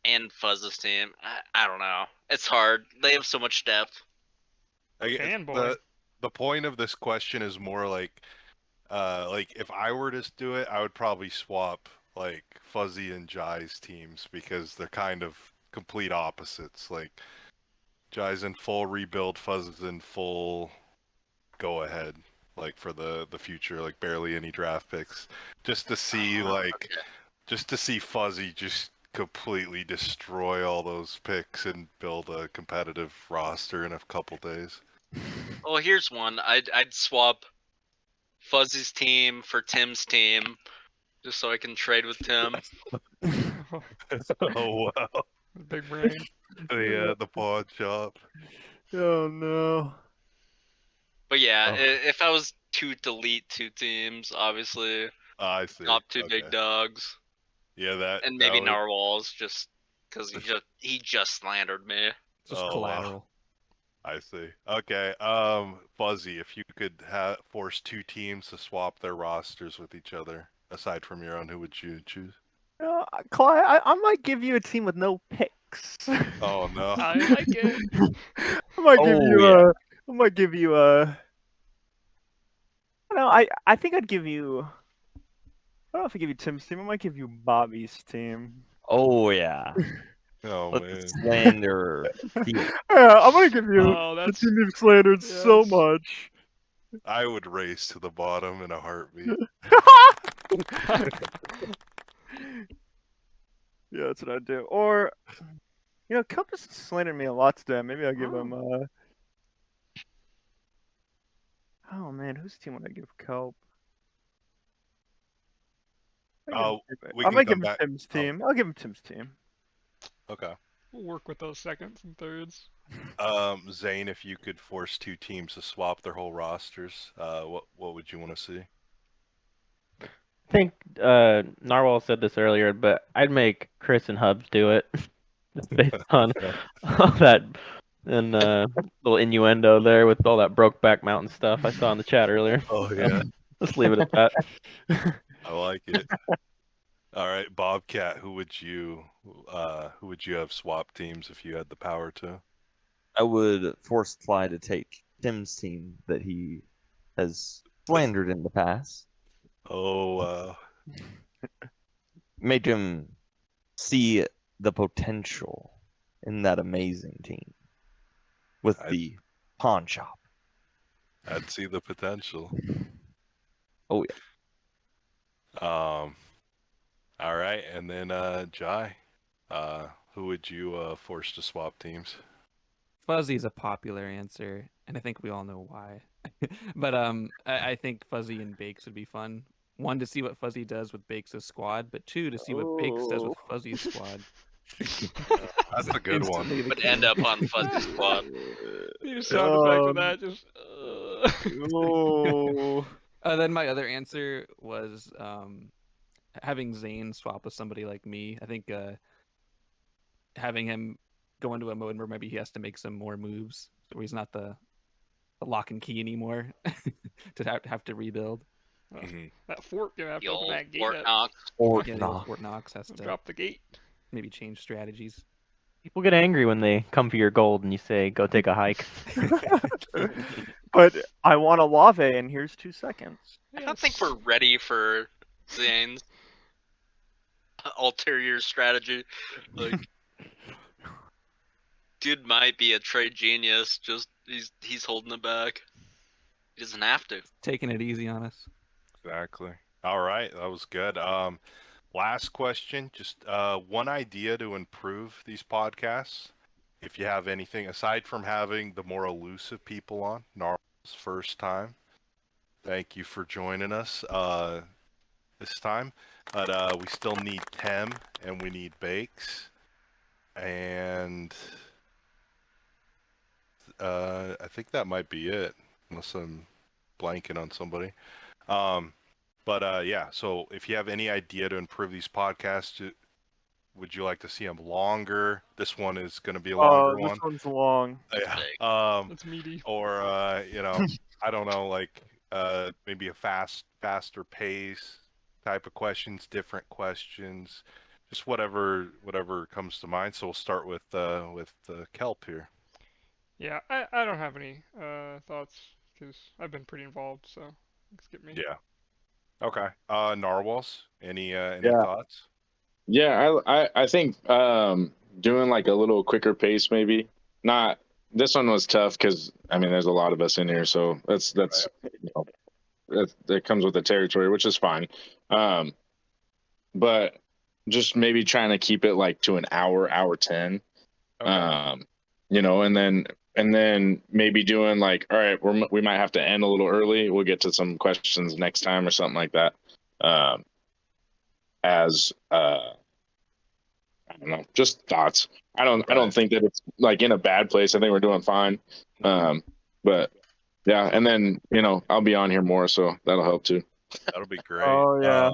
and Fuzz's team. I don't know. It's hard. They have so much depth. Fanboy. The point of this question is more like if I were to do it, I would probably swap like Fuzzy and Jai's teams because they're kind of complete opposites. Like Jai's in full rebuild, Fuzz is in full go ahead. Like for the future, like barely any draft picks, just to see Okay. just to see Fuzzy just completely destroy all those picks and build a competitive roster in a couple days. Well, here's one. I'd swap Fuzzy's team for Tim's team, just so I can trade with Tim. Oh wow, Big brain. the pawn shop. Oh no. But yeah, Oh. if I was to delete two teams, obviously I see. top two Okay. big dogs, Yeah, that and that maybe would. Narwhals, just because he just slandered me. Just Oh wow. collateral. I see. Okay. Fuzzy, if you could force two teams to swap their rosters with each other, aside from your own, who would you choose? Clyde, I might give you a team with no picks. Oh no. I like it. I might give Oh, you yeah. I might give you a. No, I think I'd give you. I don't know if I give you Tim's team. I might give you Bobby's team. Oh yeah. Oh Let the man. slander feel. Yeah, I'm gonna give you Oh, the that's team you've slandered so yes. much. I would race to the bottom in a heartbeat. Yeah, that's what I'd do. Or, Cup has slandered me a lot today. Maybe I'll give him. Oh man, whose team would I give Kelp? Oh, we I can might come give him back. Tim's Oh, team. I'll give him Tim's team. okay. We'll work with those seconds and thirds. Zane, if you could force two teams to swap their whole rosters, what would you want to see? I think Narwhal said this earlier, but I'd make Chris and Hubs do it, just based on all that and little innuendo there with all that Brokeback Mountain stuff I saw in the chat earlier. Oh yeah, Let's leave it at that. I like it. All right, Bobcat, who would you have swap teams if you had the power to? I would force Fly to take Tim's team that he has slandered in the past. Oh wow. Make him see the potential in that amazing team with the pawn shop. I'd see the potential. Oh yeah. All right, and then Jai, who would you force to swap teams? Fuzzy's a popular answer, and I think we all know why. But I think Fuzzy and Bakes would be fun. One, to see what Fuzzy does with Bakes' squad, but two, to see what Bakes does with Fuzzy's squad. That's a good one. Instantly the Would end king. up on Fuzzy Squad. Need a sound effect for that. Just. Oh. Then my other answer was having Zane swap with somebody like me. I think having him go into a mode where maybe he has to make some more moves, where he's not the lock and key anymore to have to rebuild. Mhm. That fort gonna have The to open old that gate Fort up. Knox. Fort Yeah, the old Knox. Fort Knox has to Drop the gate. maybe change strategies. People get angry when they come for your gold and you say, "Go take a hike." But I want a lave, and here's 2 seconds. I don't think we're ready for Zane's ulterior strategy. Like, dude might be a trade genius. Just he's holding it back. He doesn't have to. Taking it easy on us. Exactly. All right, that was good. Last question, just one idea to improve these podcasts. If you have anything aside from having the more elusive people on, Gnarl's first time. Thank you for joining us this time. But we still need Tem and we need Bakes. And I think that might be it, unless I'm blanking on somebody. But yeah, so if you have any idea to improve these podcasts, would you like to see them longer? This one is going to be a longer This one. one's long. Yeah. That's meaty. Or I don't know, like maybe a faster pace, type of questions, different questions, just whatever comes to mind. So we'll start with Kelp here. Yeah, I don't have any thoughts because I've been pretty involved, so skip me. Yeah. Okay. Narwhals, any Yeah. thoughts? Yeah, I think doing like a little quicker pace maybe. Not this one was tough because I mean there's a lot of us in here, so that's you know that comes with the territory, which is fine. Um, but just maybe trying to keep it like to an hour 10. Okay. You know, and then maybe doing like, all right, we might have to end a little early. We'll get to some questions next time or something like that. Um, as I don't know, just thoughts. I don't Right. think that it's like in a bad place. I think we're doing fine. But yeah, and then you know I'll be on here more, so that'll help too. That'll be great. Oh yeah.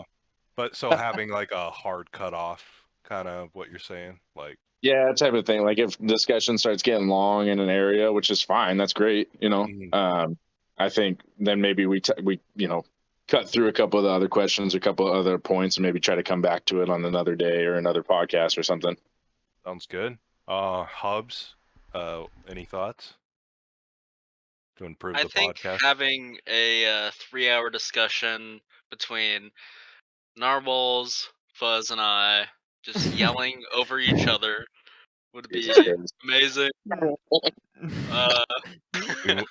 But so having like a hard cutoff, kind of what you're saying, like, Yeah, type of thing. Like if discussion starts getting long in an area, which is fine, that's great. You know, mhm, I think then maybe we you know cut through a couple of the other questions, a couple of other points, and maybe try to come back to it on another day or another podcast or something. sounds good. Hubs, any thoughts to improve I the think podcast? having a 3-hour discussion between Narwhals, Fuzz, and I, just yelling over each other, would Jesus be Christ. amazing. Uh,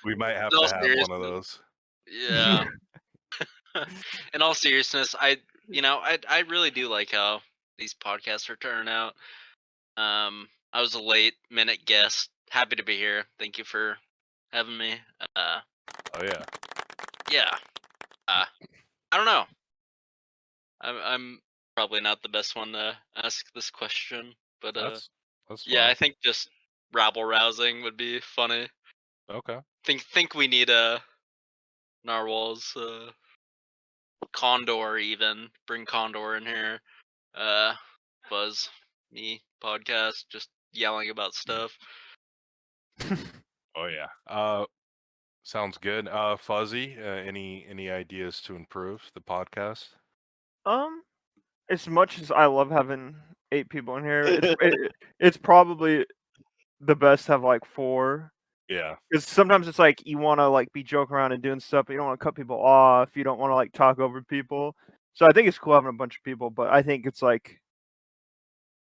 We might have in all to have one of seriousness, those. yeah. In all seriousness, I really do like how these podcasts are turning out. I was a late minute guest. Happy to be here. Thank you for having me. Uh, Oh yeah. yeah. I don't know. I'm probably not the best one to ask this question, but That's yeah, fine. I think just rabble rousing would be funny. Okay. Think we need a narwhals, Condor even bring Condor in here. Uh, Buzz me podcast just yelling about stuff. Oh yeah. Sounds good. Fuzzy, any ideas to improve the podcast? um, as much as I love having 8 people in here, it's probably the best to have like 4. Yeah. Because sometimes it's like you want to like be joking around and doing stuff, but you don't want to cut people off. You don't want to like talk over people. So I think it's cool having a bunch of people, but I think it's like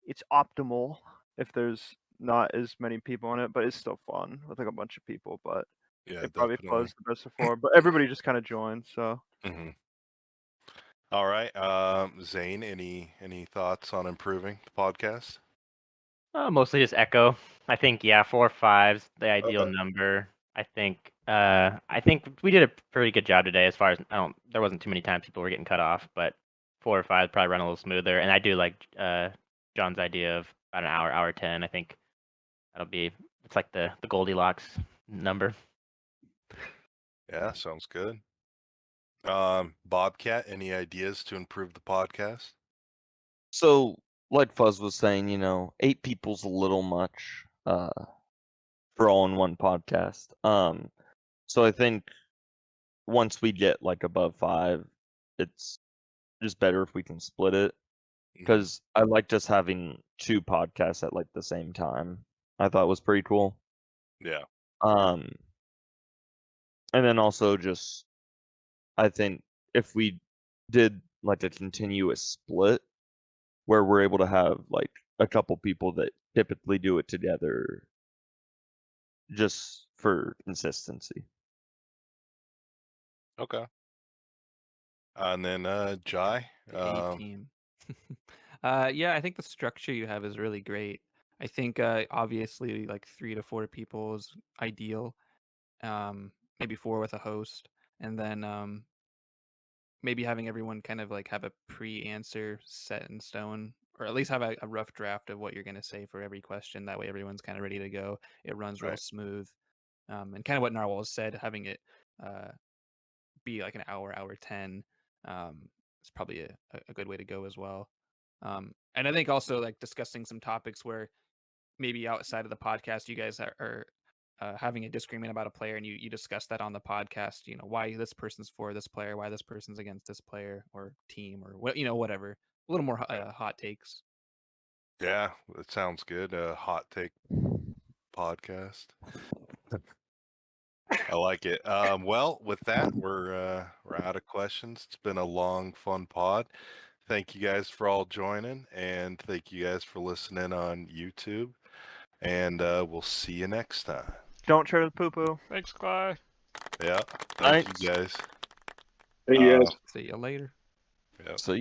it's optimal if there's not as many people in it, but it's still fun with like a bunch of people. But Yeah, it probably definitely. flows the best of 4. But everybody just kind of joins. So hmm All right. Zane, any thoughts on improving the podcast? Mostly just echo. I think yeah, 4 or 5's the ideal Okay. number. I think we did a pretty good job today as far as there wasn't too many times people were getting cut off, but 4 or 5 probably run a little smoother. And I do like John's idea of about an hour 10. I think it's like the Goldilocks number. Yeah, sounds good. Bobcat, any ideas to improve the podcast? So, like Fuzz was saying, 8 people's a little much for all in one podcast. So I think once we get like above 5, it's just better if we can split it. Mhm. Because I like just having 2 podcasts at like the same time. I thought was pretty cool. Yeah. Um, and then also just I think if we did like a continuous split where we're able to have like a couple people that typically do it together just for consistency. Okay. And then Jai, The A team. Yeah, I think the structure you have is really great. I think obviously like 3 to 4 people is ideal. Maybe 4 with a host, and then maybe having everyone kind of like have a pre-answer set in stone, or at least have a rough draft of what you're going to say for every question. That way, everyone's kind of ready to go. It runs real right? smooth, and kind of what Narwhal said, having it uh, be like an hour 10 is probably a good way to go as well. And I think also like discussing some topics where maybe outside of the podcast you guys are having a disagreement about a player and you discuss that on the podcast, why this person's for this player, why this person's against this player or team or what, whatever. A little more hot takes. Yeah, that sounds good. A hot take podcast. I like it. Well, with that, we're out of questions. It's been a long, fun pod. Thank you guys for all joining, and thank you guys for listening on YouTube. And we'll see you next time. Don't share the poo poo. Thanks, Cly. Yeah, thank Thanks. you guys. Hey, you guys. See you later. Yep. So